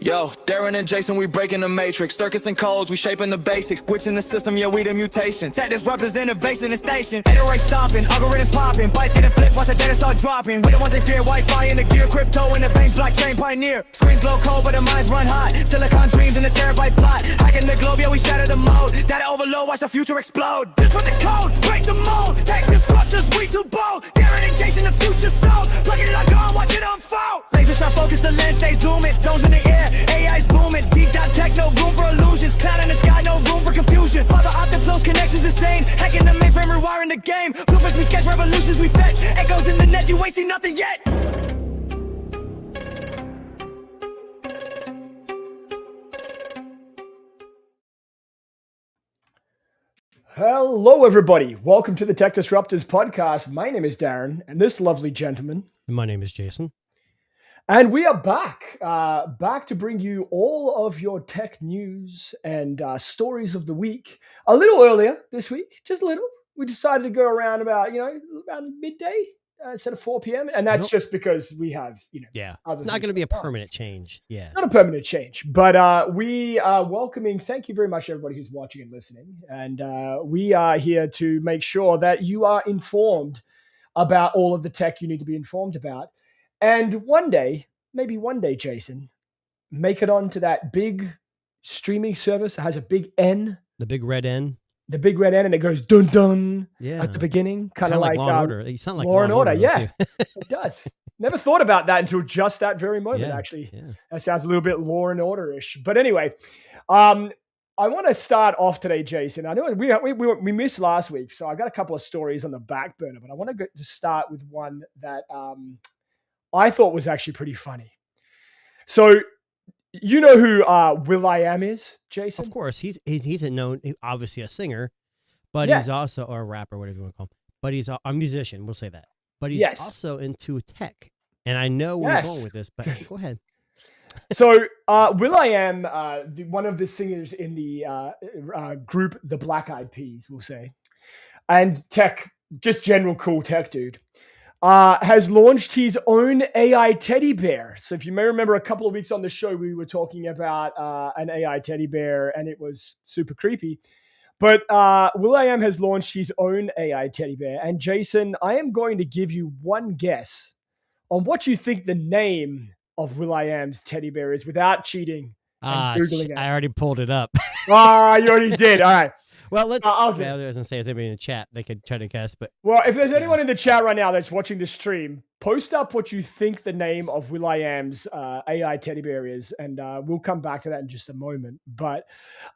Yo, Darren and Jason, we breaking the matrix. Circuits and codes, we shaping the basics. Switching the system, yeah, we the mutation. Tech disruptors, innovation, and station. Data race stopping, algorithms popping. Bytes getting flipped, watch the data start dropping. We the ones they fear, Wi-Fi in the gear. Crypto in the veins, blockchain pioneer. Screens glow cold, but the minds run hot. Silicon dreams in a terabyte plot. Hacking the globe, yeah, we shatter the mode. Data overload, watch the future explode. Disrupt the code, break the mold. Tech disruptors, we too bold. Darren and Jason, the future sold. Plug it like on, watch it unfold. Laser shot focus, the lens, stay zooming. Zones in the air. AI's booming, deep dive tech, no room for illusions. Cloud in the sky, no room for confusion. Fiber optic flows, connections insane. Hacking the mainframe, rewiring the game. Blueprints we sketch, revolutions we fetch. Echoes in the net, you ain't seen nothing yet. Hello, everybody. Welcome to the Tech Disruptors podcast. My name is Darren, and this lovely gentleman. My name is Jason. And we are back to bring you all of your tech news and stories of the week. A little earlier this week, just a little. We decided to go around about midday instead of 4 p.m. And that's just because we have, it's not going to be a permanent change. Yeah. Not a permanent change, but we are welcoming. Thank you very much, everybody who's watching and listening. And we are here to make sure that you are informed about all of the tech you need to be informed about. And one day, maybe one day, Jason, make it onto that big streaming service that has a big N. The big red N. The big red N, and it goes dun dun at the beginning. Kind of like Law and Order. You sound like Law and Order. Yeah, too. It does. Never thought about that until just that very moment, actually. Yeah. That sounds a little bit Law and Order-ish. But anyway, I want to start off today, Jason. I know we missed last week, so I got a couple of stories on the back burner, but I want to start with one that I thought was actually pretty funny. So, you know who will.i.am is, Jason? Of course, he's obviously a singer, but he's also or a rapper, whatever you want to call him. But he's a musician. We'll say that. But he's also into tech, and I know where we're going with this. But go ahead. So, will.i.am, one of the singers in the group, the Black Eyed Peas, we'll say, and tech, just general cool tech dude. Has launched his own AI teddy bear. So if you may remember a couple of weeks on the show, we were talking about an AI teddy bear and it was super creepy. But will.i.am has launched his own AI teddy bear. And Jason, I am going to give you one guess on what you think the name of will.i.am's teddy bear is without cheating and Googling it. I already pulled it up. You already did. All right. Well, let's. I was going to say, if anybody in the chat, they could try to guess. But if there's anyone in the chat right now that's watching the stream, post up what you think the name of will.i.am's AI teddy bear is, and we'll come back to that in just a moment. But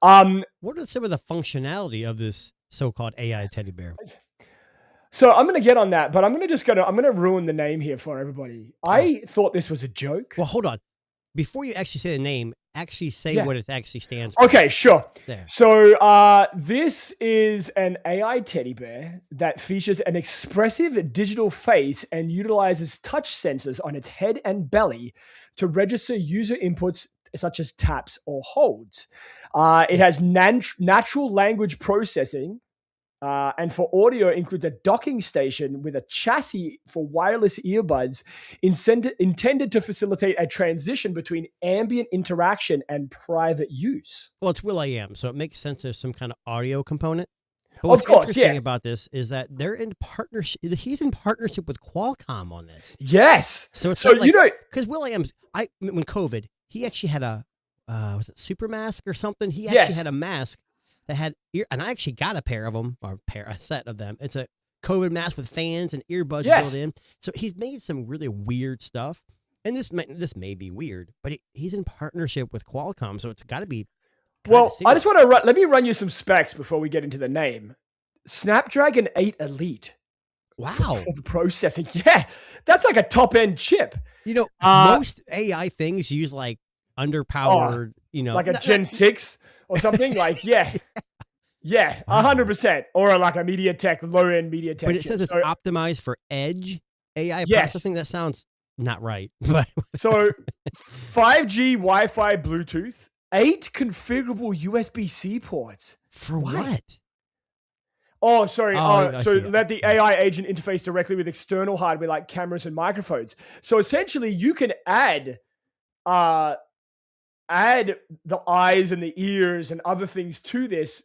what are some of the functionality of this so-called AI teddy bear? So I'm going to get on that, but I'm going to ruin the name here for everybody. I thought this was a joke. Well, hold on. Before you actually say the name, actually say what it actually stands for. Okay, sure. There. So this is an AI teddy bear that features an expressive digital face and utilizes touch sensors on its head and belly to register user inputs such as taps or holds. It has natural language processing. And for audio, includes a docking station with a chassis for wireless earbuds intended to facilitate a transition between ambient interaction and private use. Well, it's will.i.am, so it makes sense there's some kind of audio component. But what's interesting about this is that they're in partnership. He's in partnership with Qualcomm on this. Yes. So it's because will.i.am's. When COVID, he actually had a was it super mask or something? He actually had a mask that had and I actually got a pair of them, or a set of them. It's a COVID mask with fans and earbuds built in. So he's made some really weird stuff, and this may be weird, but he's in partnership with Qualcomm, so it's got to be. Well, I just want to let me run you some specs before we get into the name. Snapdragon 8 Elite. Wow, for the processing, that's like a top end chip. Most AI things use like underpowered, like a Gen 6 or something. Like, 100%, or like a MediaTek, low end MediaTek. But it says it's optimized for edge AI processing. That sounds not right. But so 5G, Wi-Fi, Bluetooth, 8 configurable USB-C ports. For what? Oh, sorry. So let the AI agent interface directly with external hardware like cameras and microphones. So essentially, you can add add the eyes and the ears and other things to this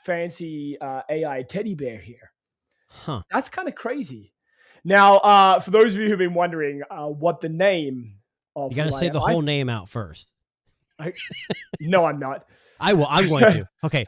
fancy AI teddy bear here. Huh. That's kind of crazy. Now, for those of you who've been wondering what the name of You got to say the whole name out first. No, I'm not. I will. I'm going to. Okay.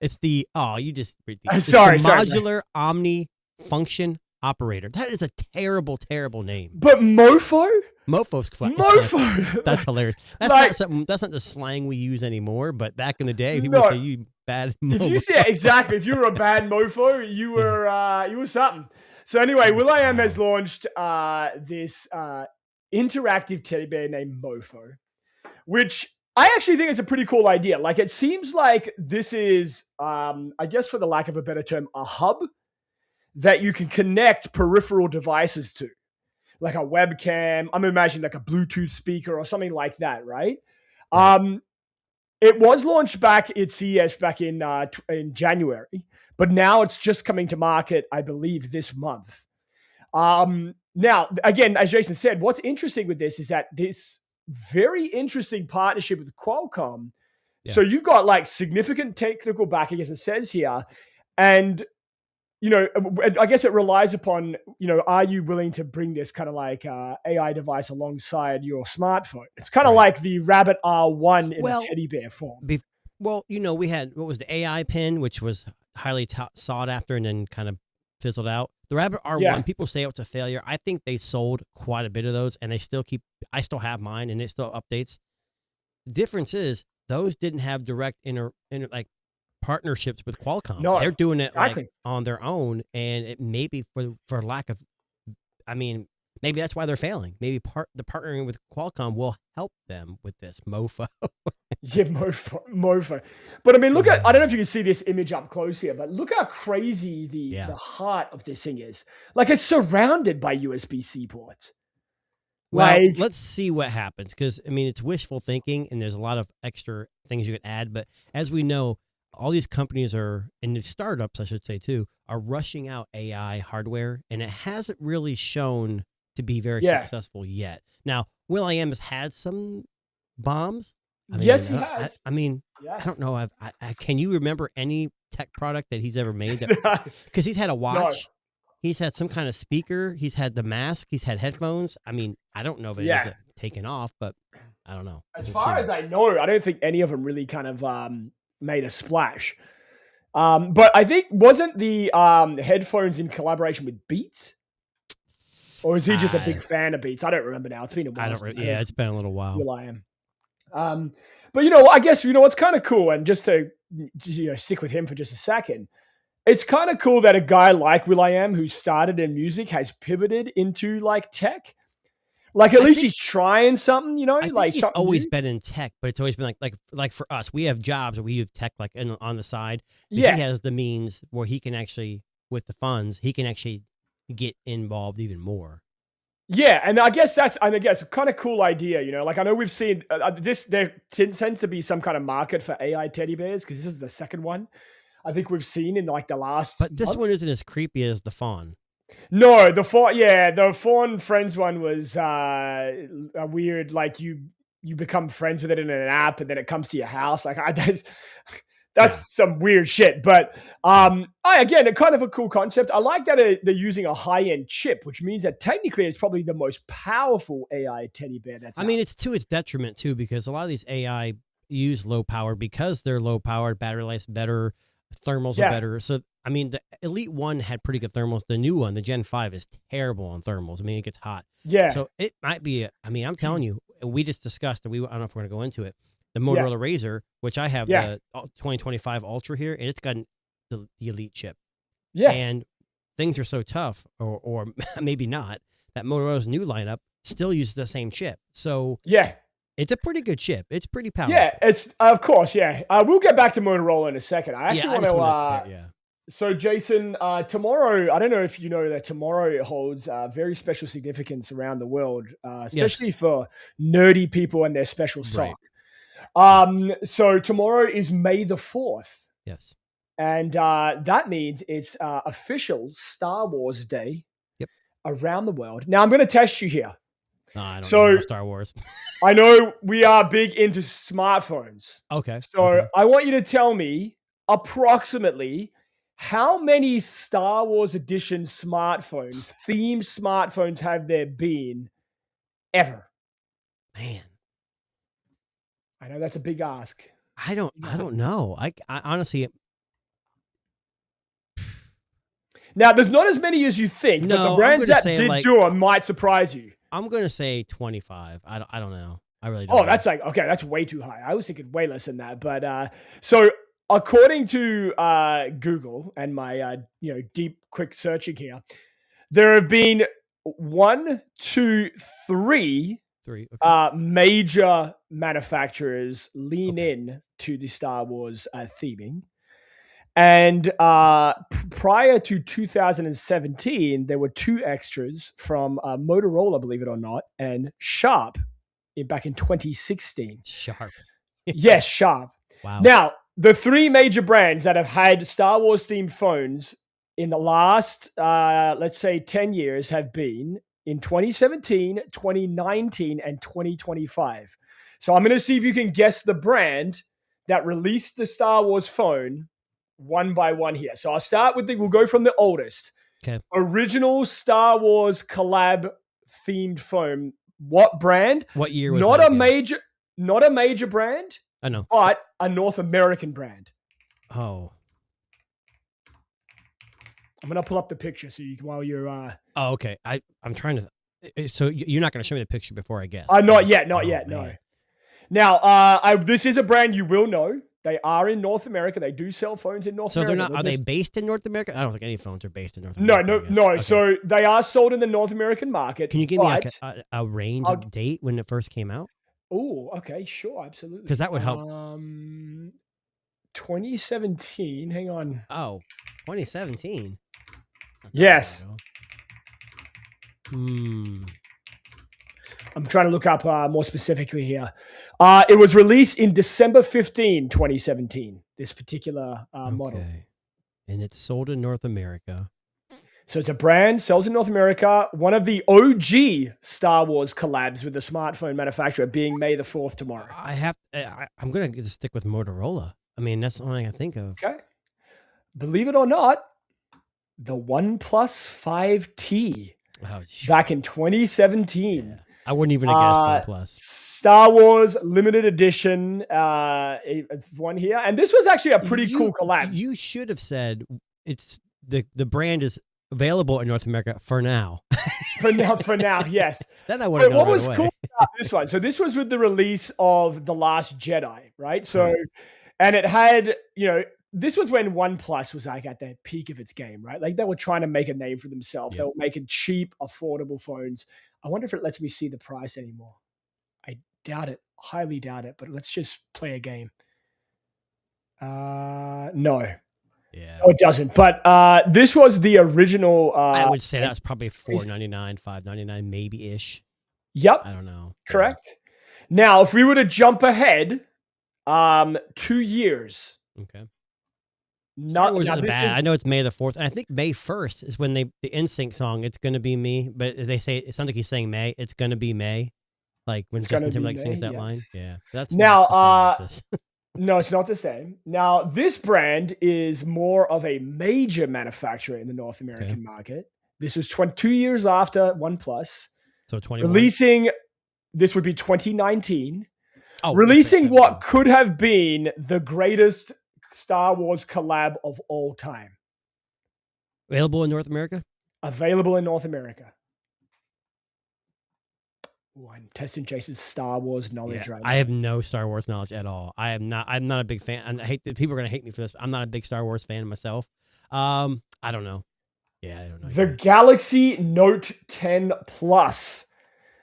It's the, you just read the, sorry, the modular omni function operator. That is a terrible, terrible name. But Mofo? Mofo's fun. Mofo. That's hilarious. That's not something. That's not the slang we use anymore. But back in the day, people would say you bad. If you say exactly, if you were a bad mofo, you were something. So anyway, will.i.am has launched this interactive teddy bear named Mofo, which I actually think is a pretty cool idea. Like, it seems like this is, I guess, for the lack of a better term, a hub that you can connect peripheral devices to. Like a webcam, I'm imagining like a Bluetooth speaker or something like that, right? It was launched back at CES back in January, but now it's just coming to market, I believe, this month. Now, again, as Jason said, what's interesting with this is that this very interesting partnership with Qualcomm. Yeah. So you've got like significant technical backing, as it says here, and I guess it relies upon, are you willing to bring this kind of like AI device alongside your smartphone? It's kind of like the Rabbit R1 in a teddy bear form. We had, what was the AI pin, which was highly sought after and then kind of fizzled out. The Rabbit R1, people say it's a failure. I think they sold quite a bit of those, and I still have mine, and it still updates. The difference is those didn't have direct partnerships with Qualcomm. No, they're doing it on their own, and it may be for lack of, maybe that's why they're failing. Maybe the partnering with Qualcomm will help them with this mofo. Yeah, mofo. But I mean, look at, I don't know if you can see this image up close here, but look how crazy the heart of this thing is. Like, it's surrounded by USB-C ports. Well, let's see what happens, because it's wishful thinking, and there's a lot of extra things you can add. But as we know, all these companies and the startups, I should say too, are rushing out AI hardware, and it hasn't really shown to be very successful yet. Now, will.i.am has had some bombs. Yes, he has. I don't know. Can you remember any tech product that he's ever made? Because he's had a watch. No. He's had some kind of speaker. He's had the mask. He's had headphones. I don't know if it is taken off, but I don't know. As far as I know, I don't think any of them really kind of made a splash. But I think, wasn't the headphones in collaboration with Beats? Or is he just a big fan of Beats? I don't remember now. It's been a while. It's been a little while. will.i.am. But I guess what's kind of cool, and just to stick with him for just a second, it's kind of cool that a guy like will.i.am, who started in music, has pivoted into like tech. Like, at least he's trying something, I think he's always been in tech, but it's always been like for us, we have jobs where we have tech on the side. He has the means where he can actually, with the funds, he can actually get involved even more. Yeah, and I guess that's a kind of cool idea, Like, I know we've seen there tends to be some kind of market for AI teddy bears, because this is the second one I think we've seen in like the last. But this one isn't as creepy as the fawn. No, the Fawn Friends one was a weird, like you become friends with it in an app and then it comes to your house. Like, that's some weird shit. But again, a kind of a cool concept. I like that they're using a high-end chip, which means that technically it's probably the most powerful AI teddy bear that's out. It's to its detriment too, because a lot of these AI use low power because they're low powered, battery life's better, thermals are better. So the Elite 1 had pretty good thermals. The new one, the Gen 5, is terrible on thermals. It gets hot. Yeah. So it might be, I'm telling you, we just discussed, and I don't know if we're going to go into it, the Motorola Razr, which I have the 2025 Ultra here, and it's got the Elite chip. Yeah. And things are so tough, or maybe not, that Motorola's new lineup still uses the same chip. So it's a pretty good chip. It's pretty powerful. Yeah, it's of course. Yeah, we'll get back to Motorola in a second. I actually want to. So, Jason, tomorrow, I don't know if you know that tomorrow holds very special significance around the world, especially for nerdy people and their special sock. Right. So tomorrow is May the 4th. Yes. And that means it's official Star Wars Day around the world. Now, I'm going to test you here. No, I don't So- know Star Wars. I know we are big into smartphones. Okay. So okay. I want you to tell me approximately how many Star Wars edition smartphones, themed smartphones, have there been ever? Man, I know that's a big ask. I don't know. I honestly, Now, there's not as many as you think, but No, the I'm brands gonna that say, did like- do them might surprise you. I'm gonna say 25. I don't know. I really don't. Oh, know. that's like, okay, that's way too high. I was thinking way less than that. But so according to Google and my deep quick searching here, there have been 1, 2, 3 3. Okay. major manufacturers lean Okay. in to the Star Wars theming. And prior to 2017, there were 2 extras from Motorola, believe it or not, and Sharp back in 2016. Sharp. Yes, Sharp. Wow. Now, the 3 major brands that have had Star Wars themed phones in the last, let's say, 10 years have been in 2017, 2019, and 2025. So I'm going to see if you can guess the brand that released the Star Wars phone one by one here. So I'll start with we'll go from the oldest. Okay. Original Star Wars collab themed phone. What brand? What year was Not that a again? not a major brand, I know. but a North American brand. Oh. I'm gonna pull up the picture so you can while you're Oh, okay. I'm trying to. So you're not going to show me the picture before I guess? not yet, Oh, no. man. Now, this is a brand you will know. They are in North America. They do sell phones in North So America. they're not. Are they based in North America? I don't think any phones are based in North No, America. I guess. no. Okay. So they are sold in the North American market. Can you give me like but- a range I'll- of date when it first came out? Oh, okay, sure, absolutely. 'Cause that would help. 2017. Hang on. Oh, 2017. Not that Yes. long ago. I'm trying to look up more specifically here. It was released in December 15, 2017. This particular model. Okay. And it's sold in North America. So it's a brand, sells in North America. One of the OG Star Wars collabs with the smartphone manufacturer being May the 4th tomorrow. I'm gonna just stick with Motorola. I mean, that's the only thing I think of. Okay. Believe it or not, the OnePlus 5T Oh, shoot. back in 2017. Yeah. I wouldn't even have guessed OnePlus. Star Wars limited edition one here. And this was actually a pretty cool collab. You should have said it's the brand is available in North America for now. for now, yes. Then I would But have known what right was away. cool about this one? So this was with the release of The Last Jedi, right? So, and it had, this was when OnePlus was like at the peak of its game, right? Like they were trying to make a name for themselves. They Yep. were making cheap, affordable phones. I wonder if it lets me see the price anymore. I doubt it, highly doubt it, but let's just play a game. No, Yeah. it doesn't. But this was the original. I would say that's probably $4.99, $5.99, maybe ish. Yep. I don't know. Correct. Now, if we were to jump ahead 2 years. Okay. Not Wars now, isn't this bad. is- I know it's May the 4th, and I think May 1st is when the NSYNC song "It's Gonna Be Me," but they say it sounds like he's saying May. It's gonna be May, like when It's gonna Justin be Timberlake sings May, that line. yes. Yeah, that's Now, not the same as this. No, it's not the same. Now, this brand is more of a major manufacturer in the North American market. This was 2 years after OnePlus. So 20 Releasing, this would be 2019. oh, Releasing okay, what could have been the greatest Star Wars collab of all time. available in North America. Available in North America. Ooh, I'm testing Jason's Star Wars knowledge right now. I have no Star Wars knowledge at all. I'm not a big fan. And I hate that people are gonna hate me for this. I'm not a big Star Wars fan myself. I don't know. Yeah, I don't know. The either. Galaxy Note 10 Plus.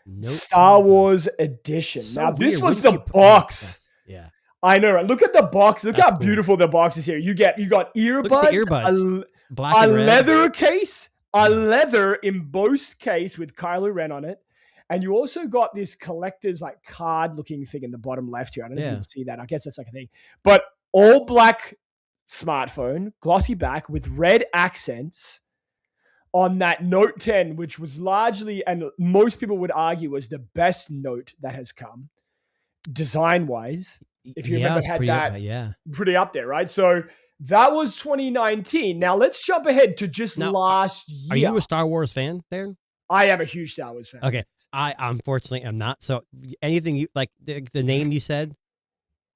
Nope. Star Wars edition. So now, this weird. was Wouldn't the you put Note box. Plus? Yeah. I know, right? Look at the box. Look That's how cool. beautiful the box is here. You got earbuds, Look at the earbuds. Black a and red. leather case, a leather embossed case with Kylo Ren on it. And you also got this collector's like card looking thing in the bottom left here. I don't know if you can see that. I guess that's like a thing. But all black smartphone, glossy back with red accents on that Note 10, which was largely, and most people would argue, was the best Note that has come design-wise. If you remember, had that pretty up there, right? So that was 2019. Now let's jump ahead to just last year. Are you a Star Wars fan, Darren? I am a huge Star Wars fan. Okay, I unfortunately am not. So anything you like, the name you said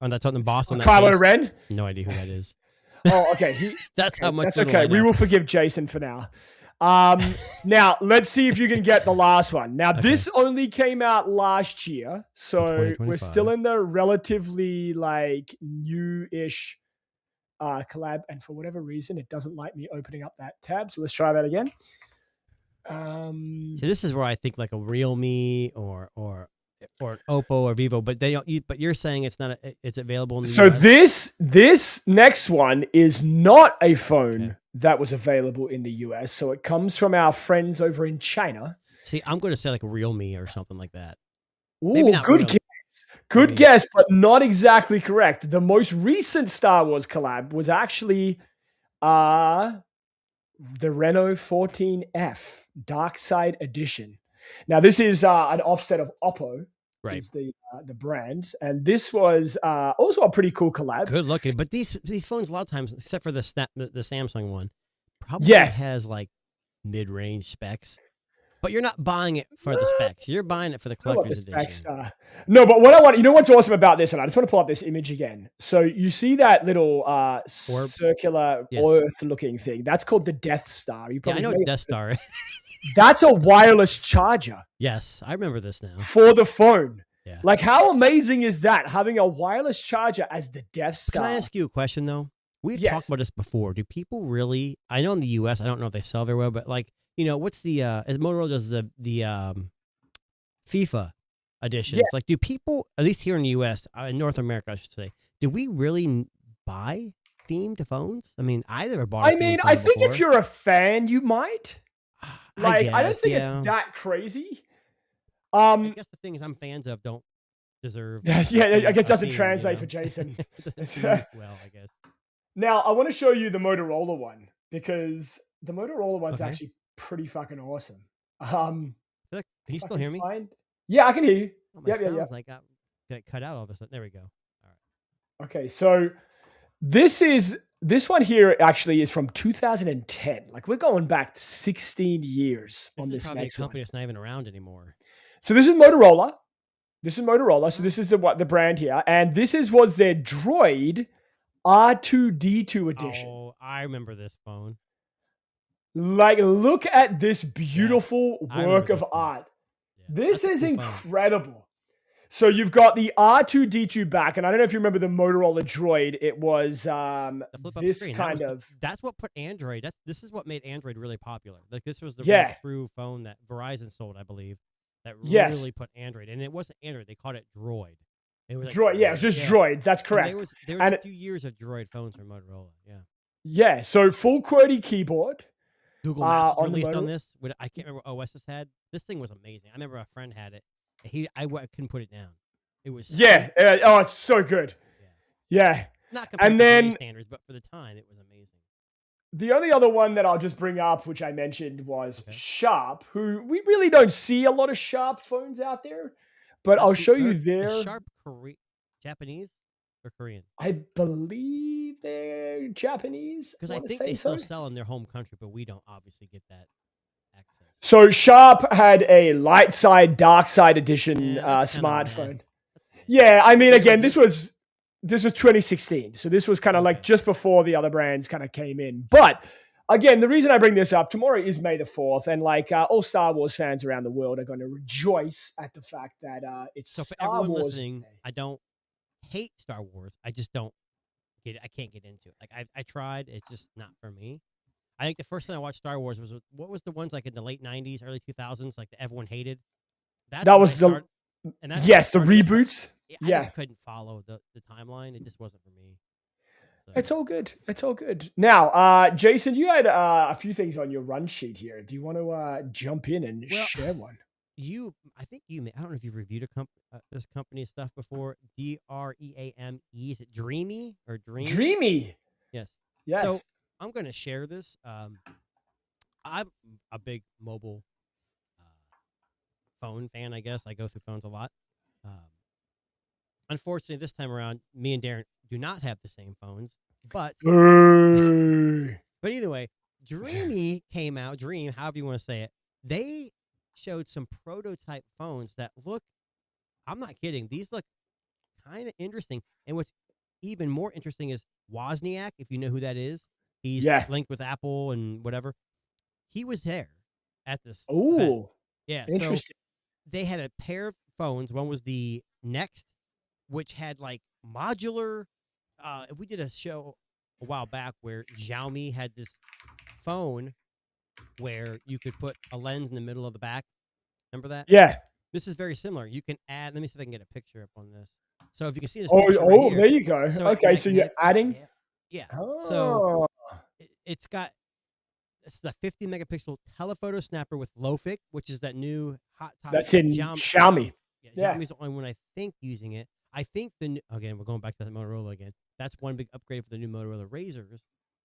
on that's on the boss on that Kylo case, Ren? No idea who that is. Oh, okay. That's how much. That's okay. We will forgive Jason for now. Now let's see if you can get the last one. Now this only came out last year, so we're still in the relatively like new-ish collab, and for whatever reason it doesn't like me opening up that tab. So let's try that again. So this is where I think like a Realme or an Oppo or Vivo, but they don't. But you're saying it's not. It's available in the US? This next one is not a phone that was available in the US. So it comes from our friends over in China. See, I'm going to say like a Realme or something like that. Ooh, maybe not good guess. Good guess, but not exactly correct. The most recent Star Wars collab was actually the Reno 14F Dark Side Edition. Now, this is an offset of Oppo, right? Is the brand, and this was also a pretty cool collab. Good looking, but these phones a lot of times, except for the Samsung one, probably has like mid-range specs. But you're not buying it for the specs. You're buying it for the collector's edition. No, but what I want, you know what's awesome about this, and I just want to pull up this image again. So you see that little circular Earth-looking thing? That's called the Death Star. You probably I know what Death Star is. That's a wireless charger. Yes, I remember this now. For the phone. Yeah. Like, how amazing is that, having a wireless charger as the Death Star? Can I ask you a question, though? We've talked about this before. Do people really, I know in the U.S., I don't know if they sell very well, but like, you know, what's the, as Motorola does the FIFA editions, like, do people, at least here in the U.S., in North America, I should say, do we really buy themed phones? I mean, I never bought a themed phone I think before. if you're a fan, you might. Like, I don't think it's that crazy. I guess the thing is, I'm fans of don't deserve. I guess doesn't translate for Jason. Well, I guess. Now, I want to show you the Motorola one, because the Motorola one's actually pretty fucking awesome. Can you still hear me? Yeah, I can hear you. Oh, yeah. Like got cut out all of a sudden. There we go. All right. Okay, so this one here actually is from 2010. Like, we're going back 16 years on this next company that's not even around anymore. So this is Motorola. So this is the brand here, and this was their Droid R2D2 edition. Oh, I remember this phone. Like, look at this beautiful work of art. Yeah, this is incredible. So you've got the R2D2 back, and I don't know if you remember the Motorola Droid. It was this kind of. That's what put Android. This is what made Android really popular. Like, this was the real true phone that Verizon sold, I believe, that really put Android. And it wasn't Android; they called it Droid. It was like Droid. Yeah, it was just Droid. That's correct. And there was a few years of Droid phones from Motorola. Yeah. Yeah. So full QWERTY keyboard. Google Maps released on this. I can't remember what OS this had. This thing was amazing. I remember a friend had it. I couldn't put it down. It was it's so good. Yeah. Not compared to standards, but for the time, it was amazing. The only other one that I'll just bring up, which I mentioned, was Sharp, who we really don't see a lot of Sharp phones out there, but I'll show you their Sharp Japanese or Korean. I believe they're Japanese. Because I think they still sell in their home country, but we don't obviously get that access. So Sharp had a light side, dark side edition smartphone. Yeah, I mean, again, this was 2016, so this was kind of like just before the other brands kind of came in. But again, the reason I bring this up, tomorrow is May the 4th, and like all Star Wars fans around the world are going to rejoice at the fact that it's so for Star everyone Wars listening. Day. I don't hate Star Wars. I just don't get it. I can't get into it. Like I tried. It's just not for me. I think the first time I watched Star Wars was what was the ones like in the late 90s, early 2000s, like that everyone hated. That was the reboots. I just couldn't follow the timeline. It just wasn't for me. So. It's all good. It's all good. Now, Jason, you had a few things on your run sheet here. Do you want to jump in and share one? I think you may. I don't know if you've reviewed this company's stuff before. DREAME. Is it Dreamy or Dream? Dreamy. Yes. Yes. So I'm going to share this. I'm a big mobile phone fan, I guess. I go through phones a lot. Um, Unfortunately, this time around, me and Darren do not have the same phones. But Boo. but either way, Dreamy came out. Dream, however you want to say it. They showed some prototype phones that look. I'm not kidding. These look kind of interesting. And what's even more interesting is Wozniak. If you know who that is, he's Yeah. linked with Apple and whatever. He was there at this event. Oh, Yeah. interesting. So they had a pair of phones. One was the Next, which had like modular. We did a show a while back where Xiaomi had this phone where you could put a lens in the middle of the back. Remember that? Yeah. This is very similar. You can add. Let me see if I can get a picture up on this. So if you can see this Oh, picture right here, there you go. so Okay, so you're adding. Yeah. Oh. So it's got. This is a 50 megapixel telephoto snapper with Lofic, which is that new hot topic. That's in Xiaomi. Yeah, Xiaomi's the only one I think using it. I think again, we're going back to the Motorola again. That's one big upgrade for the new Motorola Razrs.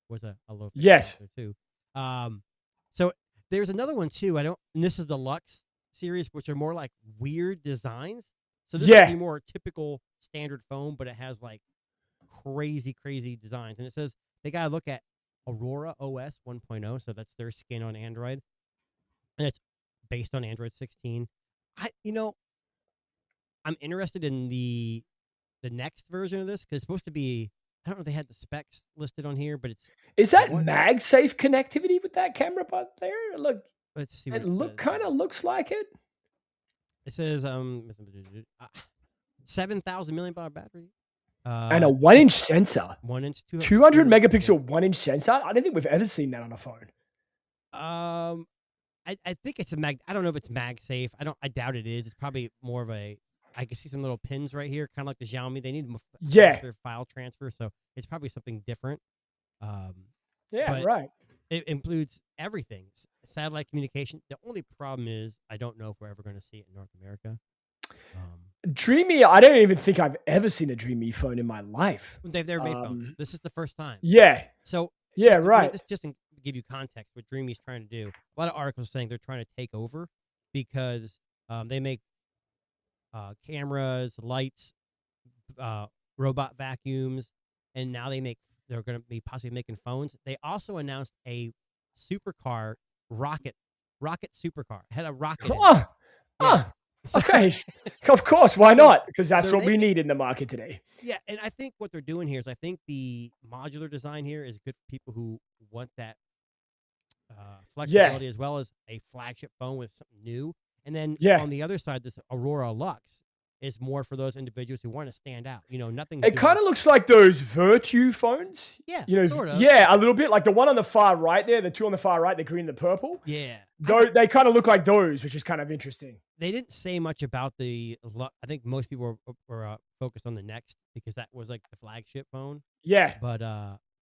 Was a Lofic Yes. too. So there's another one too. And this is the Lux series, which are more like weird designs. So this is the more typical standard phone, but it has like crazy designs. And it says they gotta look at Aurora OS 1.0, so that's their skin on Android, and it's based on Android 16. I'm interested in the next version of this because it's supposed to be. I don't know if they had the specs listed on here, but is that MagSafe connectivity with that camera up there? Look, let's see. What it kind of looks like it. It says 7,000 milliamp hour battery. And a 1-inch sensor. 1-inch, 200 megapixel 1-inch sensor. I don't think we've ever seen that on a phone. I think it's I don't know if it's MagSafe. I doubt it is. It's probably more of a. I can see some little pins right here, kind of like the Xiaomi. They need their file transfer, so it's probably something different. Right. It includes everything: satellite communication. The only problem is I don't know if we're ever going to see it in North America. Dreamy, I don't even think I've ever seen a Dreamy phone in my life. They've never made phones. This is the first time. Yeah. So right. Just to give you context, what Dreamy's trying to do. A lot of articles saying they're trying to take over because they make cameras, lights, robot vacuums, and now they're going to be possibly making phones. They also announced a supercar rocket supercar. It had a rocket. Okay. Of course. Why not? Because that's what we need in the market today. Yeah. And I think what they're doing here is I think the modular design here is good for people who want that flexibility as well as a flagship phone with something new. And then on the other side, this Aurora Lux is more for those individuals who want to stand out. Nothing. It kind of looks like those Virtue phones. Yeah. Sort of. Yeah, a little bit like the one on the far right there, the two on the far right, the green and the purple. Yeah. They kind of look like those, which is kind of interesting. They didn't say much about I think most people were focused on the Next because that was like the flagship phone. Yeah. But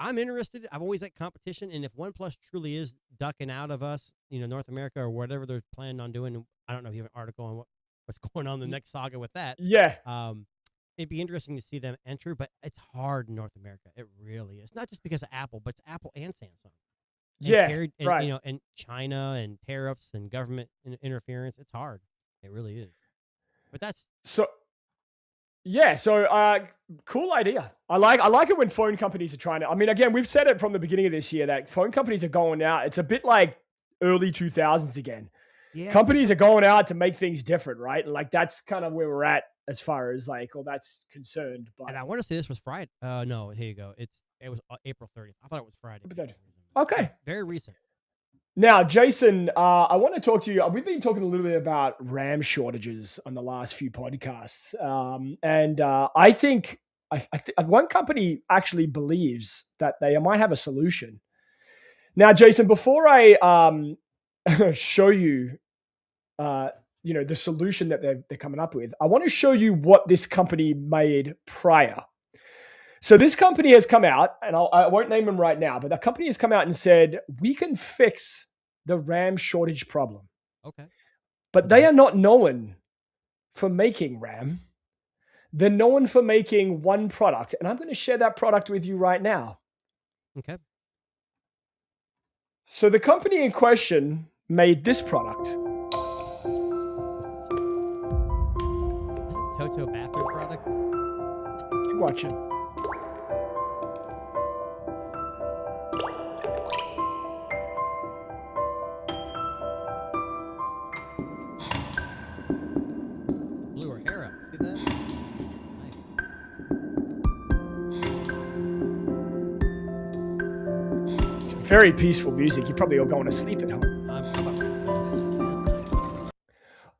I'm interested. I've always liked competition. And if OnePlus truly is ducking out of us, North America or whatever they're planning on doing, I don't know if you have an article on what's going on in the next saga with that. Yeah. It'd be interesting to see them enter, but it's hard in North America. It really is. Not just because of Apple, but it's Apple and Samsung. Right. And China and tariffs and government interference. It's hard. It really is. But that's so. Yeah, so cool idea. I like it when phone companies are trying to. I mean, again, we've said it from the beginning of this year that phone companies are going out. It's a bit like early 2000s again. Yeah. Companies are going out to make things different, right? Like that's kind of where we're at as far as that's concerned. But and I want to say this was Friday. No, here you go. It was April 30th. I thought it was Friday. Okay. Very recent. Now, Jason, I want to talk to you. We've been talking a little bit about RAM shortages on the last few podcasts. And I think one company actually believes that they might have a solution. Now, Jason, before I show you, the solution that they're coming up with, I want to show you what this company made prior. So this company has come out, and I won't name them right now, but the company has come out and said, we can fix the RAM shortage problem. Okay. But they are not known for making RAM. They're known for making one product, and I'm going to share that product with you right now. Okay. So the company in question made this product. Isn't Toto bathroom products? Keep watching. Blew her hair up. See that? Nice. It's very peaceful music. You're probably all going to sleep at home.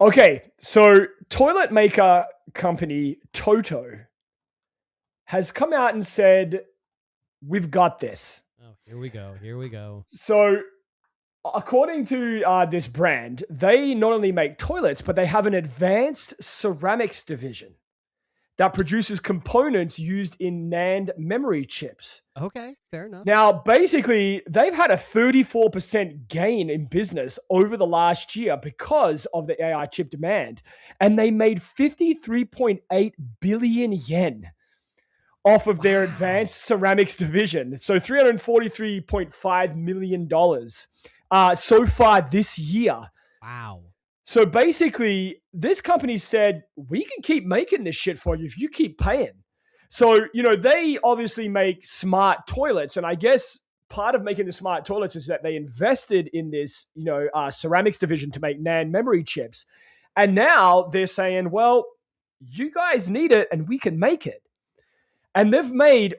Okay, so toilet maker company Toto has come out and said, we've got this. Oh, here we go. Here we go. So according to this brand, they not only make toilets, but they have an advanced ceramics division that produces components used in NAND memory chips. Okay, fair enough. Now, basically, they've had a 34% gain in business over the last year because of the AI chip demand. And they made 53.8 billion yen off of their advanced ceramics division. So $343.5 million so far this year. Wow. So basically, this company said, we can keep making this shit for you if you keep paying. So, they obviously make smart toilets. And I guess part of making the smart toilets is that they invested in this, ceramics division to make NAND memory chips. And now they're saying, well, you guys need it and we can make it. And they've made,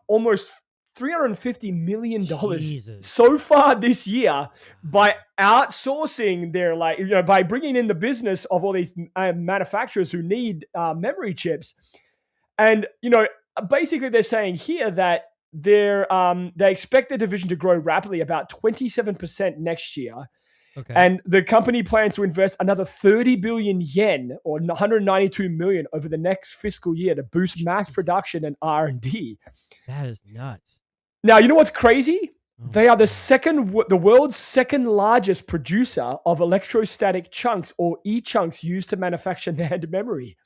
almost $350 million so far this year by outsourcing their, by bringing in the business of all these manufacturers who need memory chips. And, basically they're saying here that they expect the division to grow rapidly, about 27% next year. Okay. And the company plans to invest another 30 billion yen or 192 million over the next fiscal year to boost mass production and R&D. That is nuts. Now, you know what's crazy? They are the world's second largest producer of electrostatic chunks or e-chunks used to manufacture NAND memory.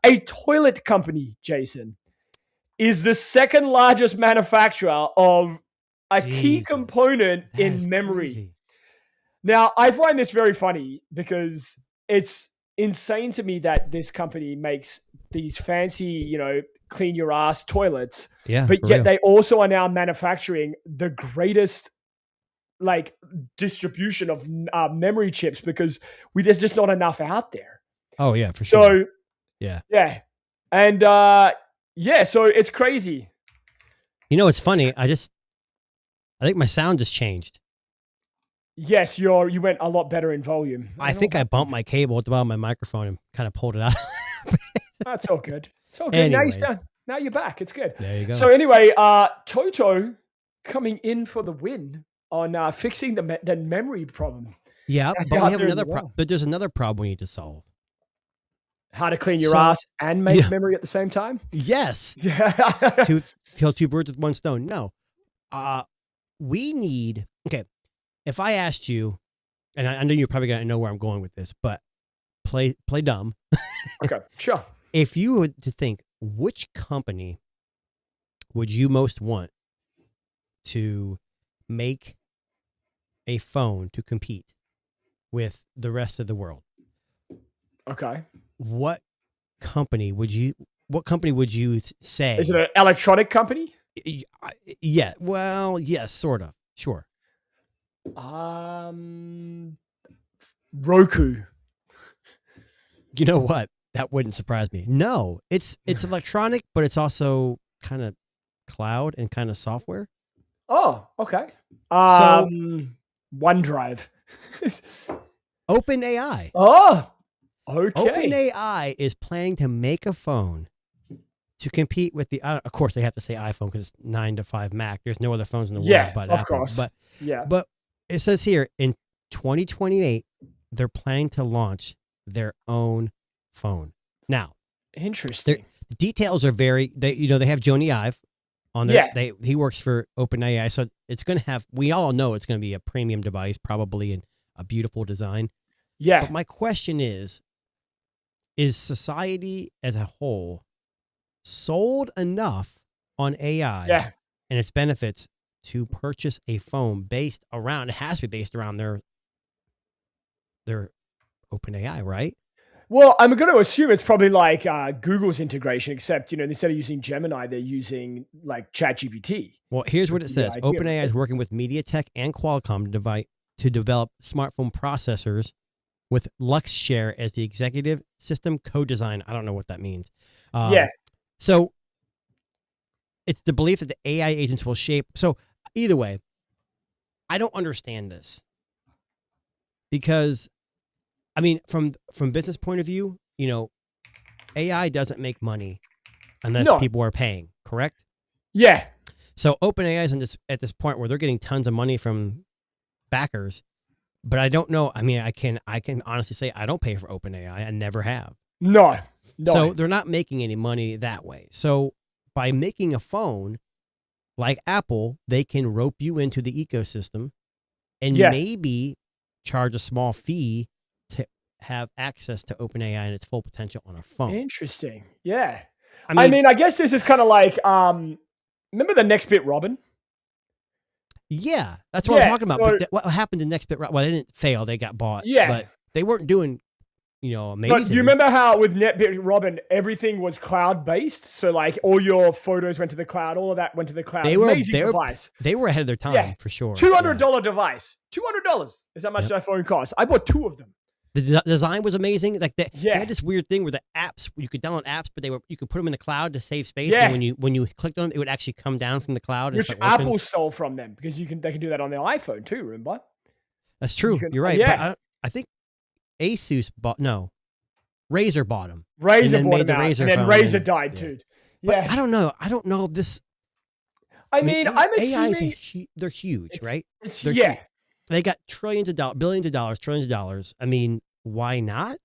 A toilet company, Jason, is the second largest manufacturer of a key component in memory. Crazy. Now, I find this very funny because it's insane to me that this company makes these fancy, clean your ass toilets. Yeah. But yet they also are now manufacturing the greatest distribution of memory chips because there's just not enough out there. Oh yeah, for sure. So yeah. And so it's crazy. It's funny. I think my sound just changed. Yes, you went a lot better in volume. I think I bumped my cable at the bottom of my microphone and kind of pulled it out. That's all good. It's all good. Anyways. Now you're back. It's good. There you go. So anyway, Toto coming in for the win on fixing the memory problem. Yeah, That's but out we have there in another the world. but there's another problem we need to solve. How to clean your ass and make memory at the same time? Yes. Yeah. Kill two birds with one stone. No. We need if I asked you, and I know you're probably gonna know where I'm going with this, but play dumb. Okay, sure. If you were to think, which company would you most want to make a phone to compete with the rest of the world? Okay. What company would you say? Is it an electronic company? Yeah. Well, yes, sort of. Sure. Roku. You know what? That wouldn't surprise me. No, it's electronic, but it's also kind of cloud and kind of software. Oh, okay. OneDrive. OpenAI. Oh, okay. OpenAI is planning to make a phone to compete with the. Of course, they have to say iPhone because it's 9 to 5 Mac. There's no other phones in the world but of Apple. course. But yeah, but it says here in 2028 they're planning to launch their own phone. Now, interesting. The details are very. They have Jony Ive on there. Yeah. He works for OpenAI, so it's going to have. We all know it's going to be a premium device, probably in a beautiful design. Yeah. But my question is society as a whole sold enough on AI and its benefits to purchase a phone based around, it has to be based around their OpenAI, right? Well, I'm going to assume it's probably like Google's integration, except, instead of using Gemini, they're using like ChatGPT. Well, here's what it says. idea, OpenAI right? is working with MediaTek and Qualcomm to develop smartphone processors with Luxshare as the executive system co-design. I don't know what that means. Yeah. So it's the belief that the AI agents will shape. So either way, I don't understand this because, I mean, from business point of view, AI doesn't make money unless people are paying, correct? Yeah. So OpenAI is at this point where they're getting tons of money from backers, but I don't know. I mean, I can honestly say I don't pay for OpenAI. I never have. No. So they're not making any money that way. So by making a phone like Apple, they can rope you into the ecosystem and maybe charge a small fee to have access to OpenAI and its full potential on a phone. Interesting. Yeah. I mean, I guess this is kind of like, remember the Next Bit Robin? Yeah, that's what I'm talking about. But what happened to Next Bit Robin? Well, they didn't fail. They got bought. Yeah. But they weren't doing, amazing. But do you remember how with NetBit Robin, everything was cloud-based? So like all your photos went to the cloud, all of that went to the cloud. Amazing device. They were ahead of their time, for sure. $200 device. $200 is how much that phone costs. I bought 2 of them. The design was amazing. Like they had this weird thing where the apps, you could download apps, but you could put them in the cloud to save space. Yeah. And when you clicked on them, it would actually come down from the cloud. Which Apple stole from them because they can do that on their iPhone too. Remember? That's true. You're right. Yeah. But I think Asus Razer bought them. Razer bought them out, and then Razer died too. Yeah. But I don't know. I don't know if this. I mean, I'm assuming they're huge, right? They're huge. They got billions of dollars. I mean, why not?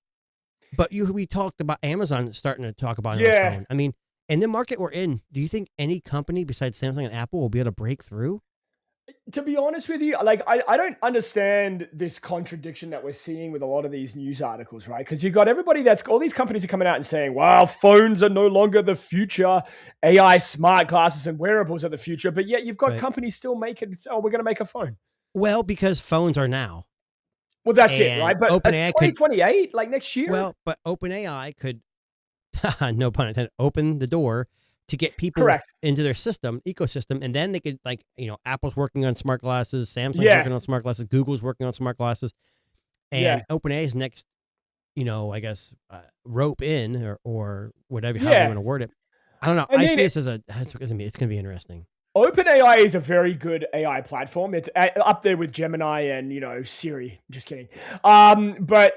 But we talked about Amazon starting to talk about it on its phone. I mean, in the market we're in, do you think any company besides Samsung and Apple will be able to break through? To be honest with you, like I don't understand this contradiction that we're seeing with a lot of these news articles, right? Because you've got everybody all these companies are coming out and saying, well, phones are no longer the future. AI smart glasses and wearables are the future. But yet you've got companies still making, we're going to make a phone. Well, because phones are now. Well, that's it, right? But it's 2028, like next year. Well, but OpenAI could, no pun intended, open the door to get people into their ecosystem, and then they could, Apple's working on smart glasses, Samsung's working on smart glasses, Google's working on smart glasses, and OpenAI's next, I guess, rope in or whatever, however you want to word it. I don't know. I see this as it's going to be interesting. OpenAI is a very good AI platform. It's up there with Gemini and, Siri. Just kidding. But,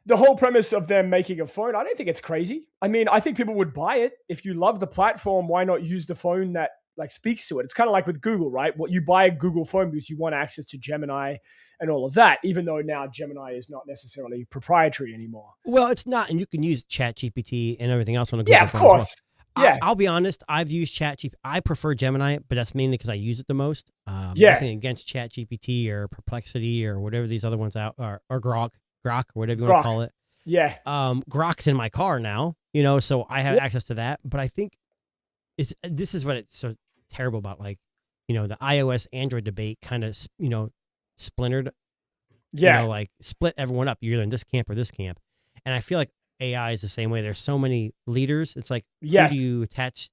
the whole premise of them making a phone, I don't think it's crazy. I mean, I think people would buy it. If you love the platform, why not use the phone that speaks to it? It's kind of like with Google, right? What you buy a Google phone because you want access to Gemini and all of that, even though now Gemini is not necessarily proprietary anymore. Well, it's not. And you can use ChatGPT and everything else on a Google phone. Yeah, of course. Yeah, I'll be honest. I've used ChatGPT. I prefer Gemini, but that's mainly because I use it the most. Nothing against ChatGPT or Perplexity or whatever these other ones out or Grok or whatever you want to call it. Yeah. Grok's in my car now, so I have access to that. But I think this is what it's so terrible about, the iOS Android debate kind of splintered. Yeah. Split everyone up. You're either in this camp or this camp, and I feel like AI is the same way. There's so many leaders. It's like, who do you attach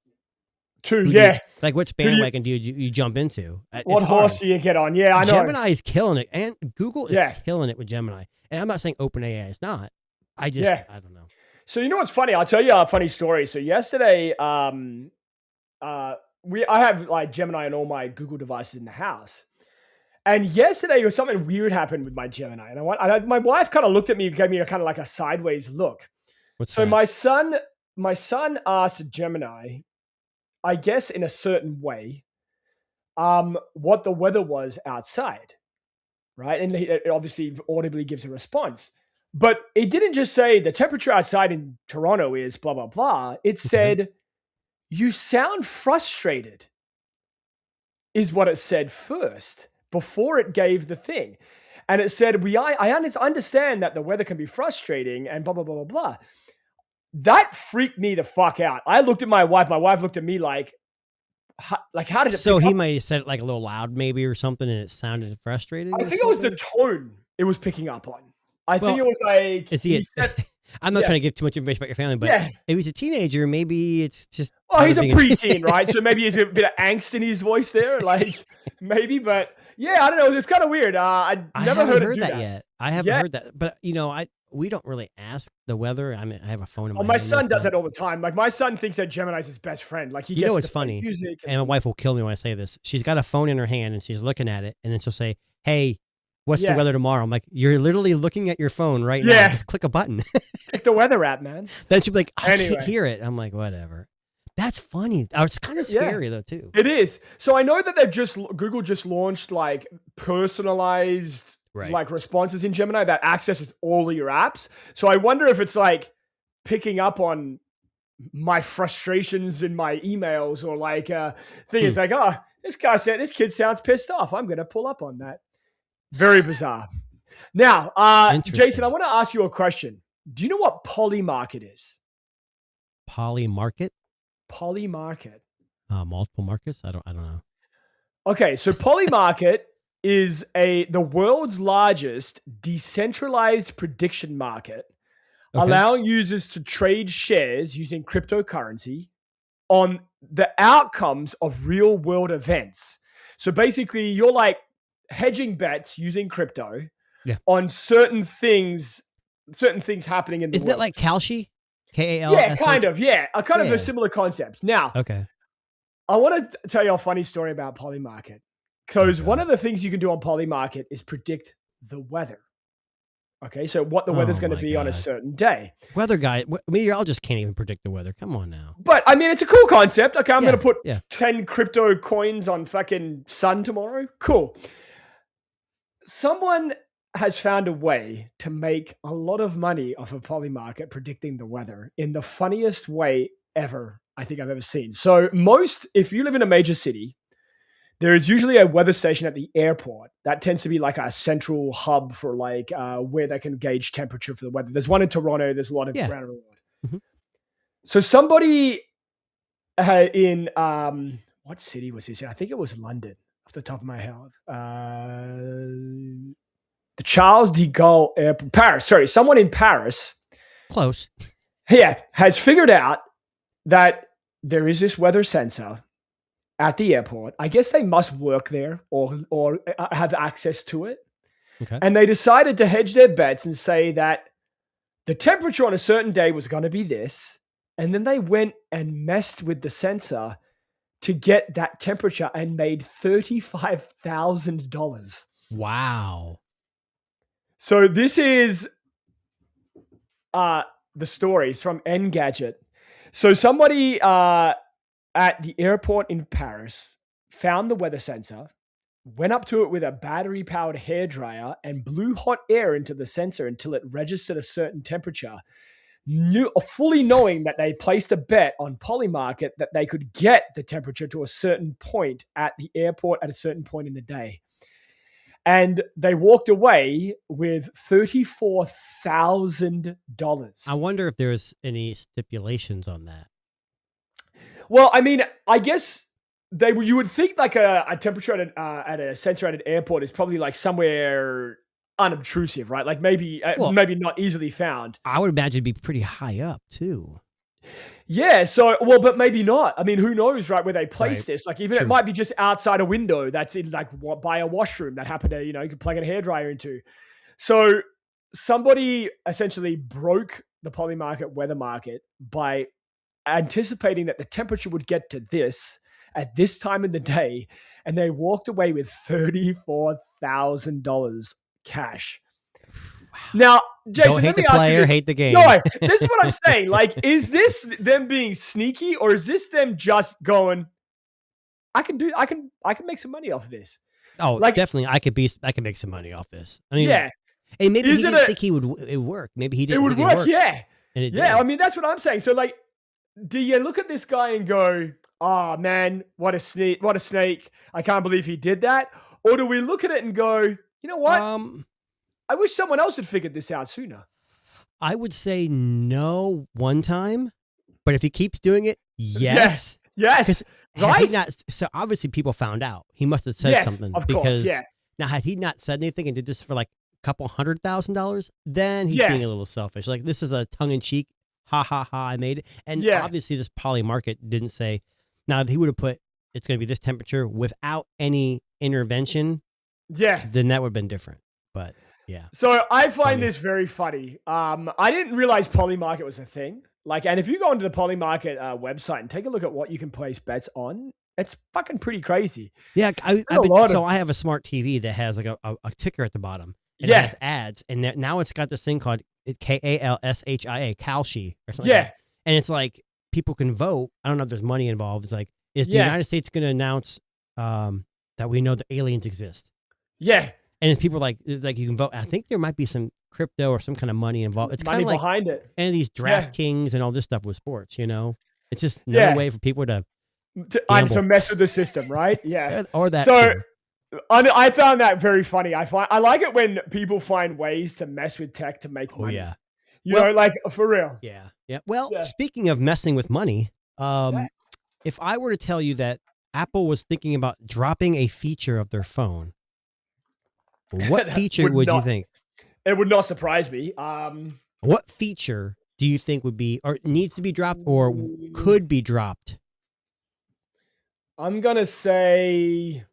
to? Which bandwagon do you jump into? What horse do you get on? Yeah, I know. Gemini is killing it, and Google is killing it with Gemini. And I'm not saying OpenAI is not. I don't know. So you know what's funny? I'll tell you a funny story. So yesterday, I have Gemini on all my Google devices in the house. And yesterday, something weird happened with my Gemini, and my wife kind of looked at me and gave me a kind of like a sideways look. What's that? My son asked Gemini, I guess in a certain way, what the weather was outside, right? And it obviously audibly gives a response, but it didn't just say the temperature outside in Toronto is blah blah blah. It said, "You sound frustrated," is what it said first before it gave the thing. And it said, I understand that the weather can be frustrating and blah, blah, blah, blah, blah. That freaked me the fuck out. I looked at my wife. My wife looked at me like, how did it? So pick he up? might have said it like a little loud, maybe, or something, and it sounded frustrating. I think it was the tone it was picking up on. I think it was like is he? I'm not trying to give too much information about your family, but if he's a teenager, maybe it's just. Oh, he's a preteen, right? So maybe there's a bit of angst in his voice there, like maybe. But yeah, I don't know. It's kind of weird. I never heard that yet. I haven't heard that, but we don't really ask the weather. I mean, I have a phone in my. Oh, my son does that all the time. Like my son thinks that Gemini's his best friend. Like he gets it's funny. Music and my wife will kill me when I say this. She's got a phone in her hand and she's looking at it, and then she'll say, "Hey, what's the weather tomorrow?" I'm like, "You're literally looking at your phone right now. Just click a button." Click the weather app, man. Then she'll be like, "I can't hear it." I'm like, "Whatever." That's funny. It's kind of scary though too. It is. So I know that Google just launched like personalized like responses in Gemini that accesses all of your apps. So I wonder if it's like picking up on my frustrations in my emails or like thing is like, oh, this kid sounds pissed off. I'm going to pull up on that. Very bizarre. Now, Jason, I want to ask you a question. Do you know what Polymarket is? Polymarket? Polymarket. Multiple markets? I don't know. Okay, so Polymarket is the world's largest decentralized prediction market, allowing users to trade shares using cryptocurrency on the outcomes of real world events. So basically, you're like hedging bets using crypto on certain things happening in the world. Isn't it like Kalshi? K-A-L? Yeah, kind of. Yeah, kind of a similar concept. Now, I want to tell you a funny story about Polymarket. Because one of the things you can do on Polymarket is predict the weather. Okay, so what the weather's going to be on a certain day. Weather guy, meteorologists can't even predict the weather. Come on now. But I mean, it's a cool concept. Okay, I'm going to put 10 crypto coins on fucking sun tomorrow. Cool. Someone has found a way to make a lot of money off of Polymarket predicting the weather in the funniest way ever I think I've ever seen. So if you live in a major city, there is usually a weather station at the airport. That tends to be like a central hub for like where they can gauge temperature for the weather. There's one in Toronto. There's a lot of around the world. Mm-hmm. So somebody in what city was this? I think it was London, off the top of my head. The Charles de Gaulle Airport, Paris. Sorry, someone in Paris. Close. Yeah, has figured out that there is this weather sensor at the airport. I guess they must work there or have access to it. Okay. And they decided to hedge their bets and say that the temperature on a certain day was going to be this. And then they went and messed with the sensor to get that temperature and made $35,000. Wow. So this is the story. It's from Engadget. So somebody at the airport in Paris found the weather sensor, went up to it with a battery-powered hairdryer and blew hot air into the sensor until it registered a certain temperature, fully knowing that they placed a bet on Polymarket that they could get the temperature to a certain point at the airport at a certain point in the day. And they walked away with $34,000. I wonder if there's any stipulations on that. Well, I mean, I guess you would think like a temperature at a sensor at an airport is probably like somewhere unobtrusive, right? Like maybe not easily found. I would imagine it'd be pretty high up too. Yeah. So, but maybe not. I mean, who knows, right? Where they place this? Like, even it might be just outside a window that's in like by a washroom that happened to, you could plug a hairdryer into. So, somebody essentially broke the Polymarket weather market by anticipating that the temperature would get to this at this time of the day, and they walked away with $34,000 cash. Now, Jason, don't hate the player, hate the game. No, this is what I'm saying. Like, is this them being sneaky, or is this them just going, I can make some money off of this? Oh, like, definitely. I could make some money off this. I mean, yeah. And maybe he didn't think it would work. Maybe he didn't. It would work, yeah. And it did. I mean, that's what I'm saying. So, like, do you look at this guy and go, "Oh man, what a snake! What a snake! I can't believe he did that," or do we look at it and go, "You know what? I wish someone else had figured this out sooner." I would say no one time, but if he keeps doing it, yes. Yes. Had he not, so obviously people found out. He must have said something of because course, yeah. now had he not said anything and did this for like a couple $100,000, then he's being a little selfish. Like this is a tongue in cheek, ha ha ha, I made it. And obviously this Poly Market didn't say. Now if he would have put it's going to be this temperature without any intervention, then that would have been different. But yeah. So I find this very funny. I didn't realize Poly Market was a thing. Like, and if you go onto the Poly Market website and take a look at what you can place bets on, it's fucking pretty crazy. Yeah, I have a smart TV that has like a ticker at the bottom. And it has ads, and now it's got this thing called KALSHIA, Kalshi, or something. Yeah, like that. And it's like people can vote. I don't know if there's money involved. It's like, is the United States going to announce that we know the aliens exist? Yeah, and it's people it's like you can vote. I think there might be some crypto or some kind of money involved. It's kind of like behind it. And these DraftKings and all this stuff with sports. It's just another way for people to mess with the system, right? Yeah, or that. So I found that very funny. I like it when people find ways to mess with tech to make money. Yeah, you know, like for real. Yeah, yeah. Well, speaking of messing with money, if I were to tell you that Apple was thinking about dropping a feature of their phone, what feature would you think? It would not surprise me. What feature do you think would be, or needs to be dropped, or could be dropped? I'm gonna say,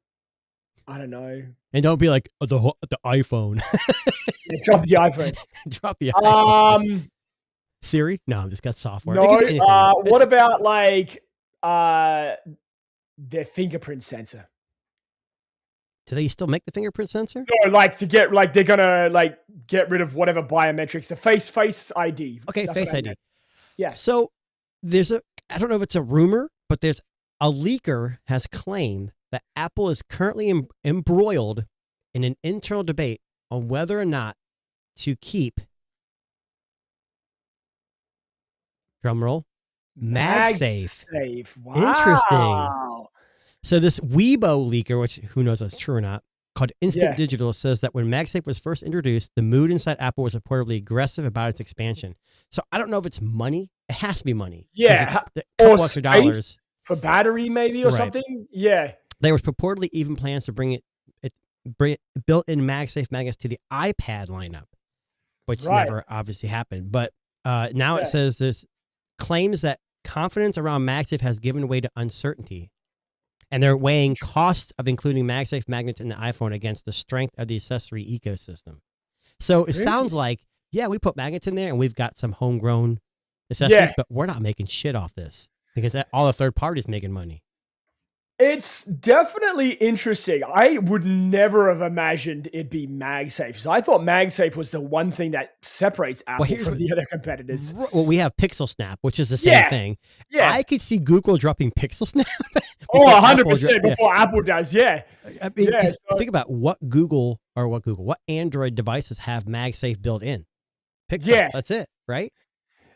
I don't know. And don't be like the iPhone. Drop the iPhone. Drop the iPhone. Siri? No, I've just got software. No. What about like their fingerprint sensor? Do they still make the fingerprint sensor? No, like to get they're gonna get rid of whatever biometrics, the face ID. Okay, Face ID. Yeah. So I don't know if it's a rumor, but there's a leaker has claimed that Apple is currently embroiled in an internal debate on whether or not to keep, drumroll, MagSafe. Wow. Interesting. So this Weibo leaker, which who knows if it's true or not, called Instant Digital, says that when MagSafe was first introduced, the mood inside Apple was reportedly aggressive about its expansion. So I don't know if it's money. It has to be money. Yeah. Or extra dollars. For battery maybe or something. Yeah. There was purportedly even plans to bring built-in MagSafe magnets to the iPad lineup, which never obviously happened. But now it says there's claims that confidence around MagSafe has given way to uncertainty. And they're weighing costs of including MagSafe magnets in the iPhone against the strength of the accessory ecosystem. So it sounds like, we put magnets in there and we've got some homegrown accessories, but we're not making shit off this because all the third parties making money. It's definitely interesting. I would never have imagined it'd be MagSafe. So I thought MagSafe was the one thing that separates Apple from the other competitors. Well, we have Pixel Snap, which is the same thing. Yeah. I could see Google dropping Pixel Snap. 100% before Apple does. Yeah. I mean, think about what Android devices have MagSafe built in. Pixel. Yeah. That's it, right?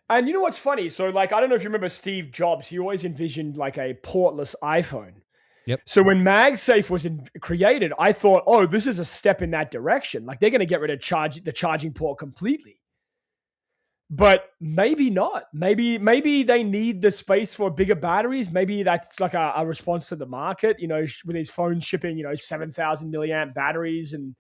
And you know what's funny? So I don't know if you remember Steve Jobs. He always envisioned like a portless iPhone. Yep. So when MagSafe was created, I thought, this is a step in that direction. Like they're going to get rid of the charging port completely. But maybe not. Maybe they need the space for bigger batteries. Maybe that's like a response to the market, with these phones shipping, 7,000 milliamp batteries and,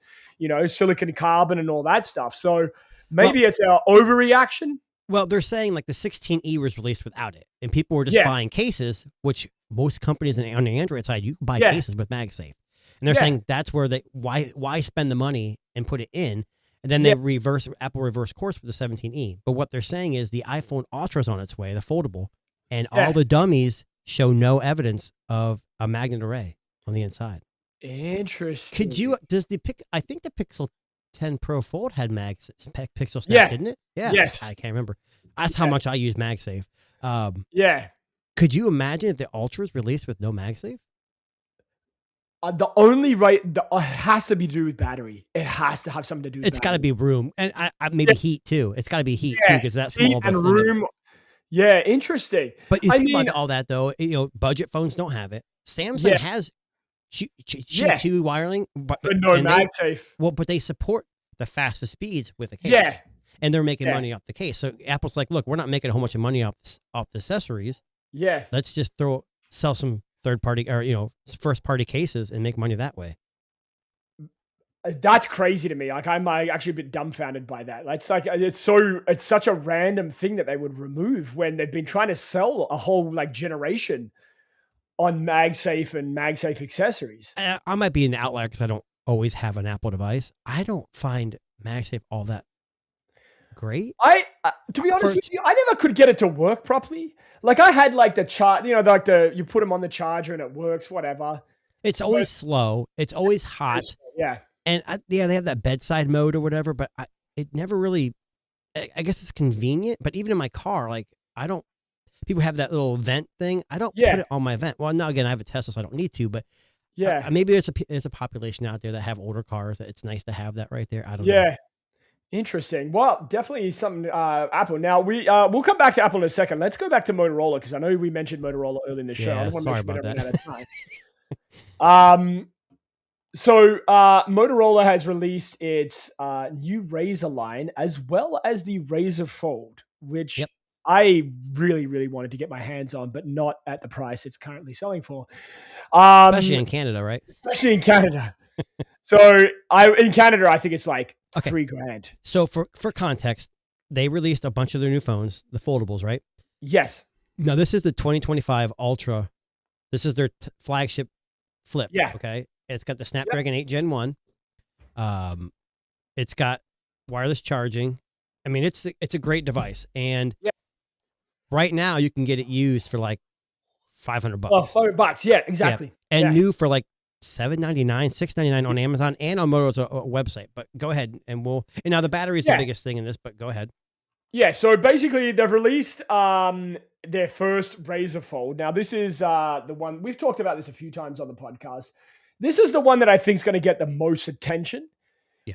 silicon carbon and all that stuff. So maybe it's an overreaction. Well, they're saying like the 16E was released without it, and people were just buying cases, which most companies on the Android side, you can buy cases with MagSafe. And they're saying that's where why spend the money and put it in, and then Apple reverse course with the 17E. But what they're saying is the iPhone Ultra is on its way, the foldable, and all the dummies show no evidence of a magnet array on the inside. Interesting. I think the Pixel 10 Pro Fold had Pixel Snap, didn't it? Yeah. Yes. I can't remember. That's how much I use MagSafe. Could you imagine if the Ultra is released with no MagSafe? The only it has to be to do with battery. It has to have something to do with It's got to be room. And maybe heat too. It's got to be heat too because that's small. Heat and room. Yeah, interesting. But you think about all that though, budget phones don't have it. Samsung has Qi2 wiring, but no MagSafe. But they support the fastest speeds with a case. Yeah. And they're making money off the case. So Apple's like, look, we're not making a whole bunch of money off the accessories. Yeah. Let's just sell some third party or first party cases and make money that way. That's crazy to me. Like I'm actually a bit dumbfounded by that. It's such a random thing that they would remove when they've been trying to sell a whole like generation on MagSafe and MagSafe accessories. I might be an outlier because I don't always have an Apple device. I don't find MagSafe all that great. To be honest with you, I never could get it to work properly. Like I had like the chart, you put them on the charger and it works, whatever. It's always slow. It's always hot. Yeah. And they have that bedside mode or whatever, but it never really, I guess it's convenient, but even in my car, like people have that little vent thing. I don't put it on my vent. Well, now again, I have a Tesla, so I don't need to, but maybe there's a population out there that have older cars that it's nice to have that right there. I don't know. Yeah. Interesting. Well, definitely something, Apple. Now we'll come back to Apple in a second. Let's go back to Motorola because I know we mentioned Motorola early in the show. Yeah, I don't want to sorry make sure we about don't run out of time. So Motorola has released its new Razr line as well as the Razr Fold, which I really, really wanted to get my hands on, but not at the price it's currently selling for. Especially in Canada, right? Especially in Canada. So in Canada, I think it's like $3,000. So for context, they released a bunch of their new phones, the foldables, right? Yes. Now this is the 2025 Ultra. This is their flagship flip. Yeah. Okay. It's got the Snapdragon 8 Gen 1. It's got wireless charging. I mean, it's a great device. And right now you can get it used for like $500. Well, $500. Yeah, exactly. Yeah. And new for like $799, $699 on Amazon and on Motorola's website. But go ahead and now the battery is the biggest thing in this, but go ahead. Yeah. So basically they've released their first Razr Fold. Now this is the one we've talked about this a few times on the podcast. This is the one that I think is going to get the most attention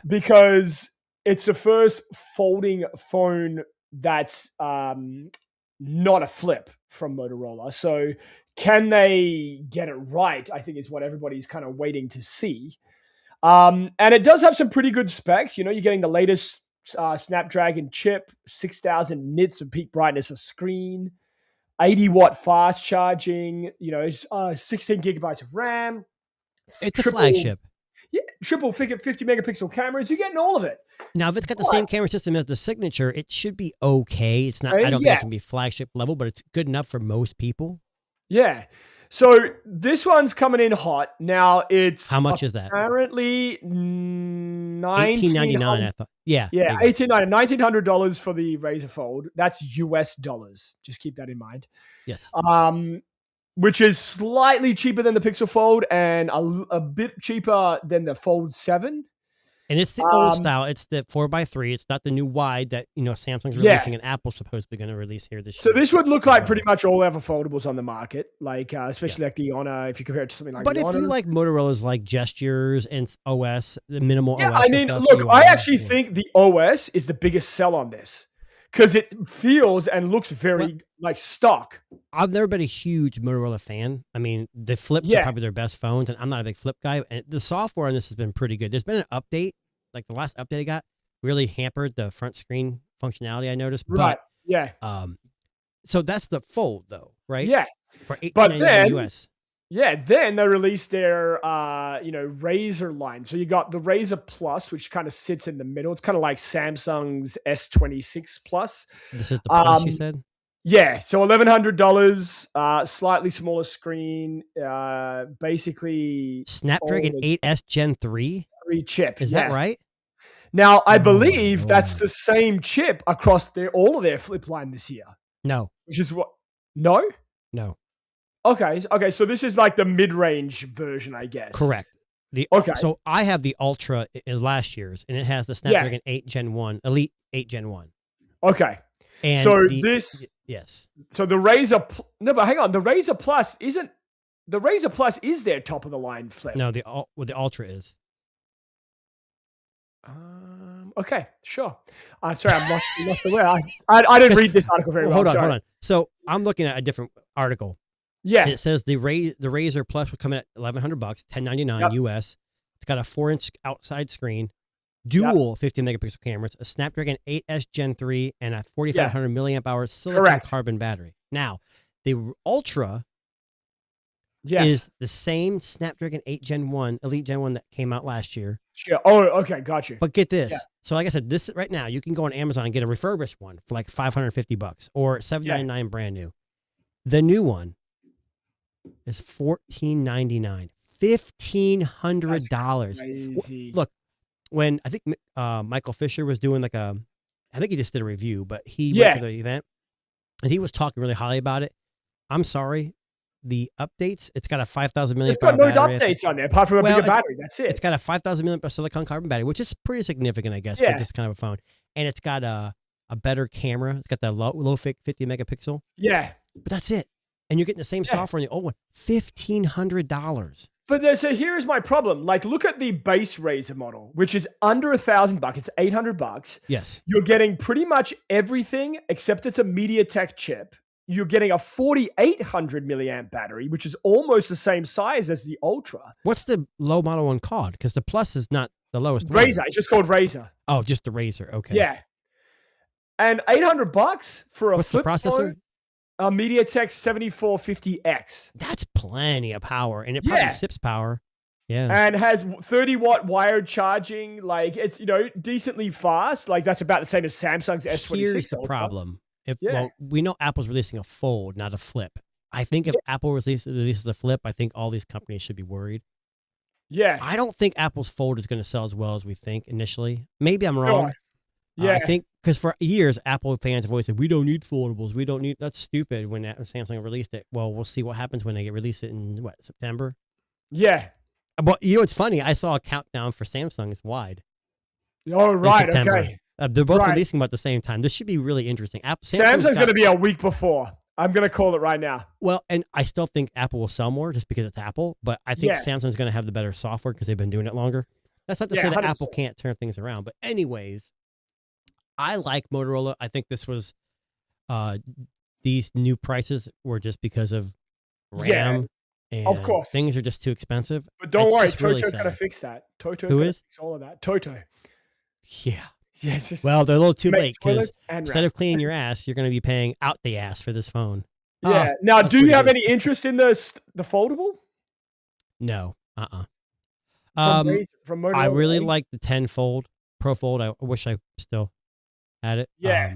because it's the first folding phone that's not a flip from Motorola. So can they get it right? I think is what everybody's kind of waiting to see. And it does have some pretty good specs. You're getting the latest Snapdragon chip, 6,000 nits of peak brightness of screen, 80-watt fast charging, 16 gigabytes of RAM. It's a flagship. Yeah, triple 50 megapixel cameras. You're getting all of it. Now, if it's got the same camera system as the Signature, it should be okay. It's not. I don't think it can be flagship level, but it's good enough for most people. Yeah. So this one's coming in hot. Now it's how much is that? Apparently $18.99. I thought. Yeah. $1,900 for the Razr Fold. That's US dollars. Just keep that in mind. Yes. Which is slightly cheaper than the Pixel Fold and a bit cheaper than the Fold 7. And it's the old style. It's the 4x3. It's not the new wide that Samsung's releasing and Apple's supposedly going to release here this year. So this would look like pretty much all other foldables on the market, like especially like the Honor. If you compare it to something like, but the if Honor. you like Motorola's like gestures and OS, the minimal OS. I mean, look, I actually think the OS is the biggest sell on this because it feels and looks very like stock. I've never been a huge Motorola fan. I mean, the flips are probably their best phones, and I'm not a big flip guy. And the software on this has been pretty good. There's been an update, like the last update I got, really hampered the front screen functionality. I noticed, right? So that's the Fold, though, right? Yeah, for $18.99 US. Yeah, then they released their Razr line. So you got the Razr Plus, which kind of sits in the middle. It's kind of like Samsung's S26 Plus. This is the Plus, you said? Yeah, so $1,100, slightly smaller screen, basically Snapdragon 8S Gen 3 chip. Is that right? Now I believe that's the same chip across all of their flip line this year. No, which is what? No. Okay. So this is like the mid-range version, I guess. Correct. So I have the Ultra in last year's, and it has the Snapdragon 8 Gen 1, Elite 8 Gen 1. Okay. And so yes. So the Razr, no, but hang on. The Razr Plus is their top of the line flip. No, the Ultra is. Okay, sure. I'm sorry, I'm lost the way. I didn't read this article very well. Hold on. So I'm looking at a different article. Yeah. And it says the Razr Plus will come in at $1,100, $10.99 US. It's got a 4-inch outside screen, dual 15 megapixel cameras, a Snapdragon 8S Gen 3, and a 4,500 milliamp hour silicon carbon battery. Now, the Ultra Yes. is the same Snapdragon 8 Gen 1, Elite Gen 1 that came out last year. Sure. Oh, okay, got you. But get this. Yeah. So like I said, this right now, you can go on Amazon and get a refurbished one for like $550 or $799 brand new. The new one is $1,499. $1,500. Crazy. Look, when I think Michael Fisher was doing like I think he just did a review, but he went to the event and he was talking really highly about it. I'm sorry. The updates, it's got a 5,000 milliamp. It's got no updates on there apart from a bigger battery. That's it. It's got a 5,000 milliamp silicon carbon battery, which is pretty significant, I guess, for this kind of a phone. And it's got a better camera. It's got the low 50 megapixel. Yeah. But that's it. And you're getting the same software in the old one. $1,500. But so here's my problem. Like, look at the base Razer model, which is under $1,000. It's $800. Yes. You're getting pretty much everything except it's a MediaTek chip. You're getting a 4,800 milliamp battery, which is almost the same size as the Ultra. What's the low model one called? Because the Plus is not the lowest. Razer. It's just called Razer. Oh, just the Razer. Okay. Yeah. And $800 for a flip the processor? phone, a MediaTek 7450X. That's plenty of power, and it probably sips power. Yeah. And has 30-watt wired charging. Like, it's, decently fast. Like, that's about the same as Samsung's S26 Here's the Ultra. problem. Well, we know Apple's releasing a fold, not a flip. I think if Apple releases the flip, I think all these companies should be worried. Yeah. I don't think Apple's fold is going to sell as well as we think initially. Maybe I'm wrong. Yeah. I think because for years, Apple fans have always said, we don't need foldables. That's stupid when Samsung released it. Well, we'll see what happens when they release it in, September? Yeah. But it's funny. I saw a countdown for Samsung's wide. Oh, right. Okay. They're both releasing about the same time. This should be really interesting. Samsung's going to be a week before. I'm going to call it right now. Well, and I still think Apple will sell more just because it's Apple, but I think Samsung's going to have the better software because they've been doing it longer. That's not to say that 100%. Apple can't turn things around. But anyways, I like Motorola. I think this was these new prices were just because of RAM. And of course. Things are just too expensive. But don't worry, Toto's going to fix that. Toto's going to fix all of that. Toto. Yeah. Yes. Well, they're a little too late because instead of cleaning your ass, you're going to be paying out the ass for this phone. Yeah. Now, do you have any interest in the foldable? No. From Motorola? I really like the 10 Fold, Pro Fold. I wish I still had it. Yeah.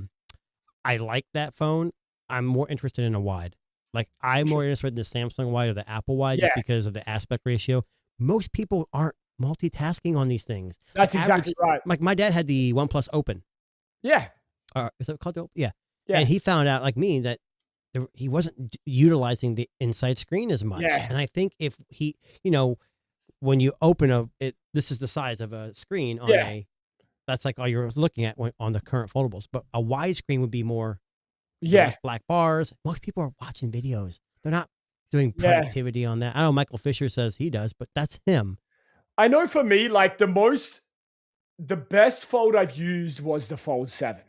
I like that phone. I'm more interested in a wide. Like, I'm more interested in the Samsung wide or the Apple wide just because of the aspect ratio. Most people aren't multitasking on these things. That's exactly right. Like, my dad had the OnePlus Open. Yeah. Is it called the Open? Yeah. And he found out, like me, that he wasn't utilizing the inside screen as much. Yeah. And I think if he, when you open this is the size of a screen on that's like all you're looking at on the current foldables. But a wide screen would be more less black bars. Most people are watching videos. They're not doing productivity on that. I know Michael Fisher says he does, but that's him. I know for me, like the best fold I've used was the Fold 7.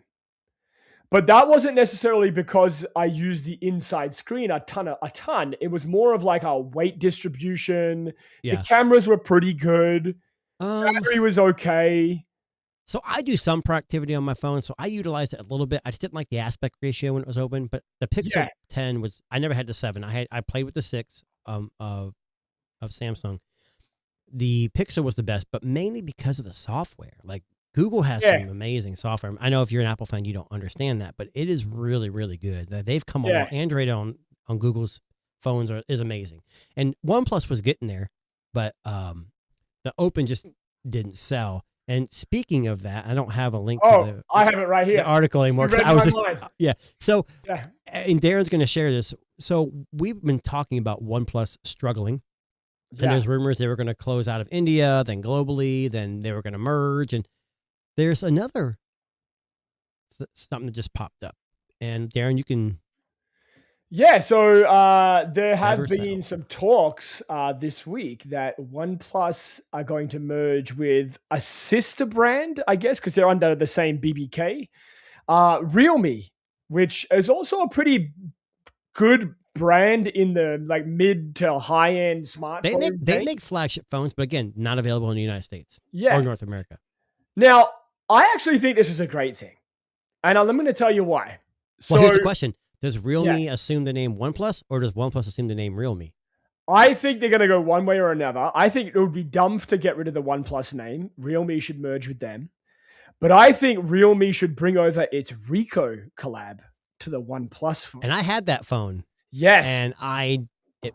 But that wasn't necessarily because I used the inside screen a ton. It was more of like a weight distribution. Yeah. The cameras were pretty good. Battery was okay. So I do some productivity on my phone, so I utilized it a little bit. I just didn't like the aspect ratio when it was open, but the Pixel 10 was. I never had the 7. I played with the 6 of Samsung. The Pixel was the best, but mainly because of the software. Like Google has some amazing software. I know if you're an Apple fan, you don't understand that, but it is really, really good. They've come along. Android on Google's phones is amazing, and OnePlus was getting there, but the Open just didn't sell. And speaking of that, I don't have a link to I have it right here. The article anymore. I was So, and Darren's going to share this. So we've been talking about OnePlus struggling. And there's rumors they were going to close out of India, then globally, then they were going to merge. And there's another something that just popped up. And Darren, you can. Yeah, so there have been some talks this week that OnePlus are going to merge with a sister brand, I guess, because they're under the same BBK, Realme, which is also a pretty good brand in the like mid to high end smartphone. They make flagship phones, but again, not available in the United States or North America. Now, I actually think this is a great thing, and I'm going to tell you why. Well, here's the question. Does Realme assume the name OnePlus, or does OnePlus assume the name Realme? I think they're going to go one way or another. I think it would be dumb to get rid of the OnePlus name. Realme should merge with them. But I think Realme should bring over its Ricoh collab to the OnePlus phone. And I had that phone. Yes. And it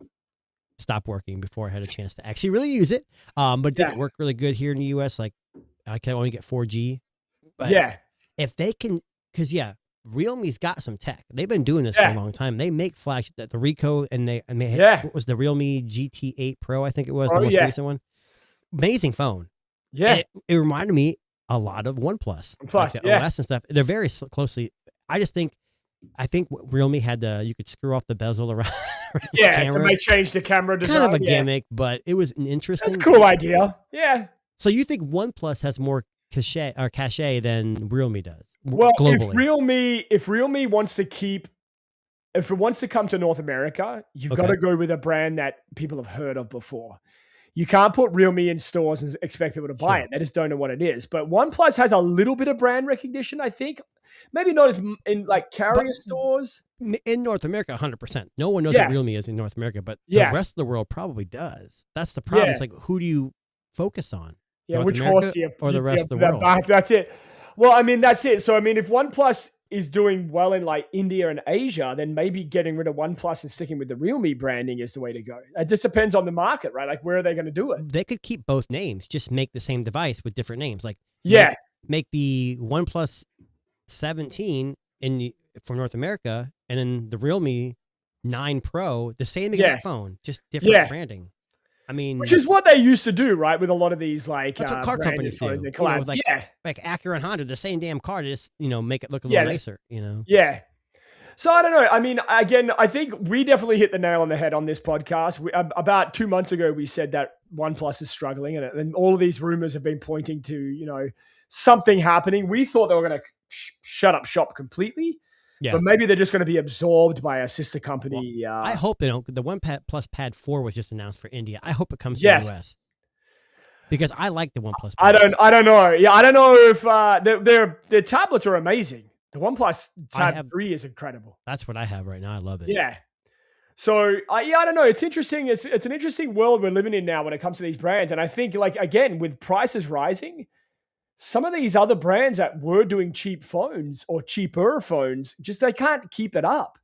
stopped working before I had a chance to actually really use it. But it didn't work really good here in the US. Like I can only get 4G. But if they can, because Realme's got some tech. They've been doing this for a long time. They make flash the Ricoh and they what was the Realme GT8 Pro, I think it was the most recent one. Amazing phone. Yeah. It reminded me a lot of OnePlus. Plus, like the OS and stuff. They're very closely. I think Realme had you could screw off the bezel around. The camera. To change the camera design. Kind of a gimmick, but it was an interesting. That's a cool idea. Yeah. So you think OnePlus has more cachet than Realme does? Well, globally? if Realme wants to if it wants to come to North America, you've got to go with a brand that people have heard of before. You can't put Realme in stores and expect people to buy it. They just don't know what it is. But OnePlus has a little bit of brand recognition, I think. Maybe not as in like carrier stores. In North America, 100%. No one knows what Realme is in North America, but the rest of the world probably does. That's the problem. It's like, who do you focus on? Yeah, North which America horse do you or the rest of the world? That's it. Well, I mean, that's it. So, I mean, if OnePlus is doing well in like India and Asia, then maybe getting rid of OnePlus and sticking with the Realme branding is the way to go. It just depends on the market, right? Like, where are they going to do it? They could keep both names, just make the same device with different names. Like, make the OnePlus 17 for North America, and then the Realme 9 Pro, the same exact phone, just different branding. I mean, which is what they used to do, right? With a lot of these like that's what car companies do. Like Acura and Honda, the same damn car, to just make it look a little nicer. Yeah. So I don't know. I mean, again, I think we definitely hit the nail on the head on this podcast. About 2 months ago, we said that OnePlus is struggling, and all of these rumors have been pointing to something happening. We thought they were going to shut up shop completely. Yeah. But maybe they're just going to be absorbed by a sister company. Well, I hope they don't. The OnePlus Pad 4 was just announced for India. I hope it comes to the US. Because I like the OnePlus Pad. I don't know. Yeah, I don't know if their tablets are amazing. The OnePlus Tab 3 is incredible. That's what I have right now. I love it. Yeah. So, I don't know. It's interesting. It's an interesting world we're living in now when it comes to these brands. And I think, like, again, with prices rising, some of these other brands that were doing cheap phones or cheaper phones, they can't keep it up.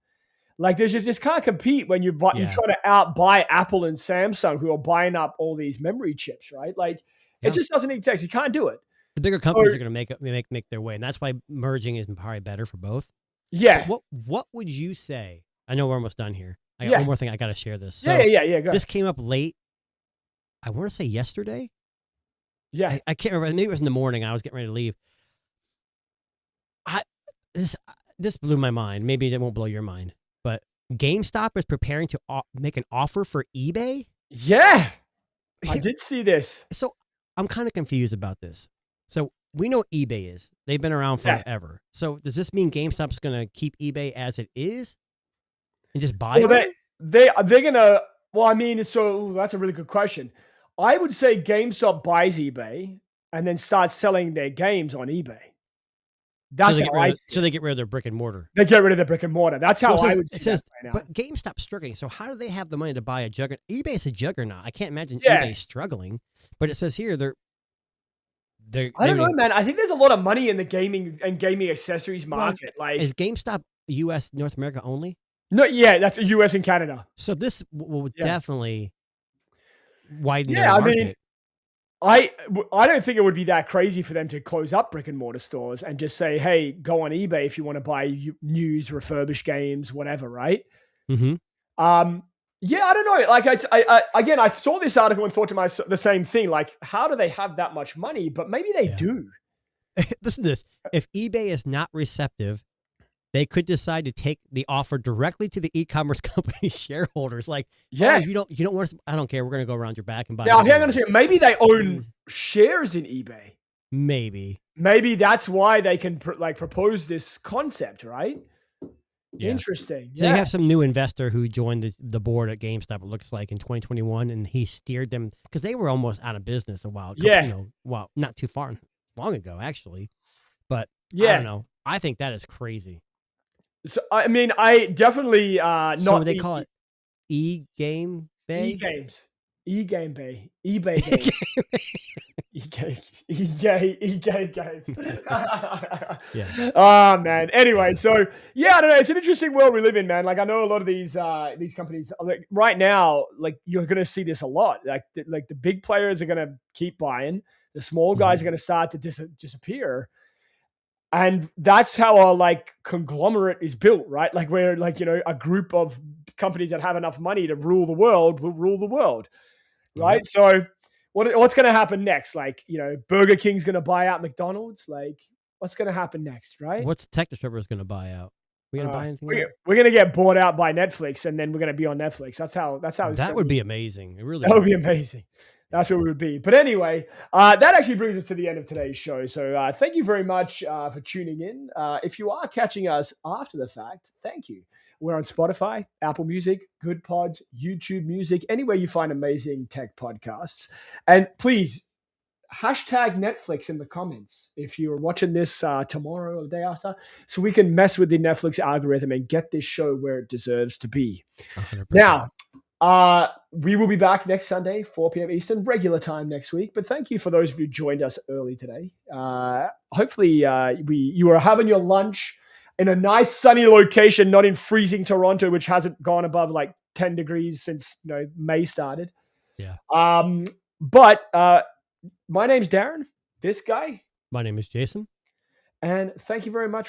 Like, they just can't compete when you're trying to outbuy Apple and Samsung, who are buying up all these memory chips, right? Like, it just doesn't exist. You can't do it. The bigger companies are going to make their way, and that's why merging is probably better for both. Yeah. But what would you say? I know we're almost done here. I got one more thing. I got to share this. So yeah. Go ahead. This came up late. I want to say yesterday. Yeah. I can't remember. Maybe it was in the morning. I was getting ready to leave. This blew my mind. Maybe it won't blow your mind. But GameStop is preparing to make an offer for eBay. Yeah. I did see this. So I'm kind of confused about this. So we know what eBay is. They've been around forever. So does this mean GameStop's going to keep eBay as it is and just buy it? They're going to, well, I mean, so that's a really good question. I would say GameStop buys eBay and then starts selling their games on eBay. That's so they get rid of their brick and mortar. They get rid of the brick and mortar. That's how I would say it right now. But GameStop's struggling. So how do they have the money to buy a juggernaut? eBay is a juggernaut. I can't imagine eBay struggling. But it says here I don't know, man. I think there's a lot of money in the gaming and gaming accessories market. Is GameStop US, North America only? No, yeah, that's US and Canada. So this will definitely widen their market. I mean, I don't think it would be that crazy for them to close up brick and mortar stores and just say, hey, go on eBay if you want to buy news, refurbished games, whatever, right? Mm-hmm. Yeah, I don't know. Like, I saw this article and thought to myself the same thing. Like, how do they have that much money? But maybe they do. Listen to this. If eBay is not receptive, they could decide to take the offer directly to the e-commerce company's shareholders. Like, you don't want to, I don't care. We're going to go around your back and buy. Now, hang on a second. Maybe they own shares in eBay. Maybe that's why they can propose this concept, right? Yeah. Interesting. So they have some new investor who joined the board at GameStop, it looks like, in 2021, and he steered them because they were almost out of business a while. Not too long ago, actually. But I don't know. I think that is crazy. So I mean, I definitely not. So they call it e-game. Bay? E-games. E-game Bay. eBay games. E-gay games. Yeah. Oh man. Anyway, so yeah, I don't know. It's an interesting world we live in, man. Like I know a lot of these companies, like right now, like you're gonna see this a lot. Like the big players are gonna keep buying. The small guys are gonna start to disappear. And that's how our like conglomerate is built, right? Like we're like, a group of companies that have enough money to rule the world will rule the world. Right. Yep. So what's going to happen next? Like, Burger King's going to buy out McDonald's. Like what's going to happen next? Right. What's Tech Disruptors going to buy out? We going to buy anything? We're going to get bought out by Netflix and then we're going to be on Netflix. That's how that would be amazing. It really that would be amazing. That's where we would be. But anyway, that actually brings us to the end of today's show. So thank you very much for tuning in. If you are catching us after the fact, thank you. We're on Spotify, Apple Music, Good Pods, YouTube Music, anywhere you find amazing tech podcasts. And please, hashtag Netflix in the comments if you're watching this tomorrow or the day after, so we can mess with the Netflix algorithm and get this show where it deserves to be. 100%. Now, we will be back next Sunday, 4 p.m. Eastern, regular time next week. But thank you for those of you who joined us early today. Hopefully, you are having your lunch in a nice sunny location, not in freezing Toronto, which hasn't gone above like 10 degrees since May started. Yeah. But my name's Darren. This guy. My name is Jason. And thank you very much for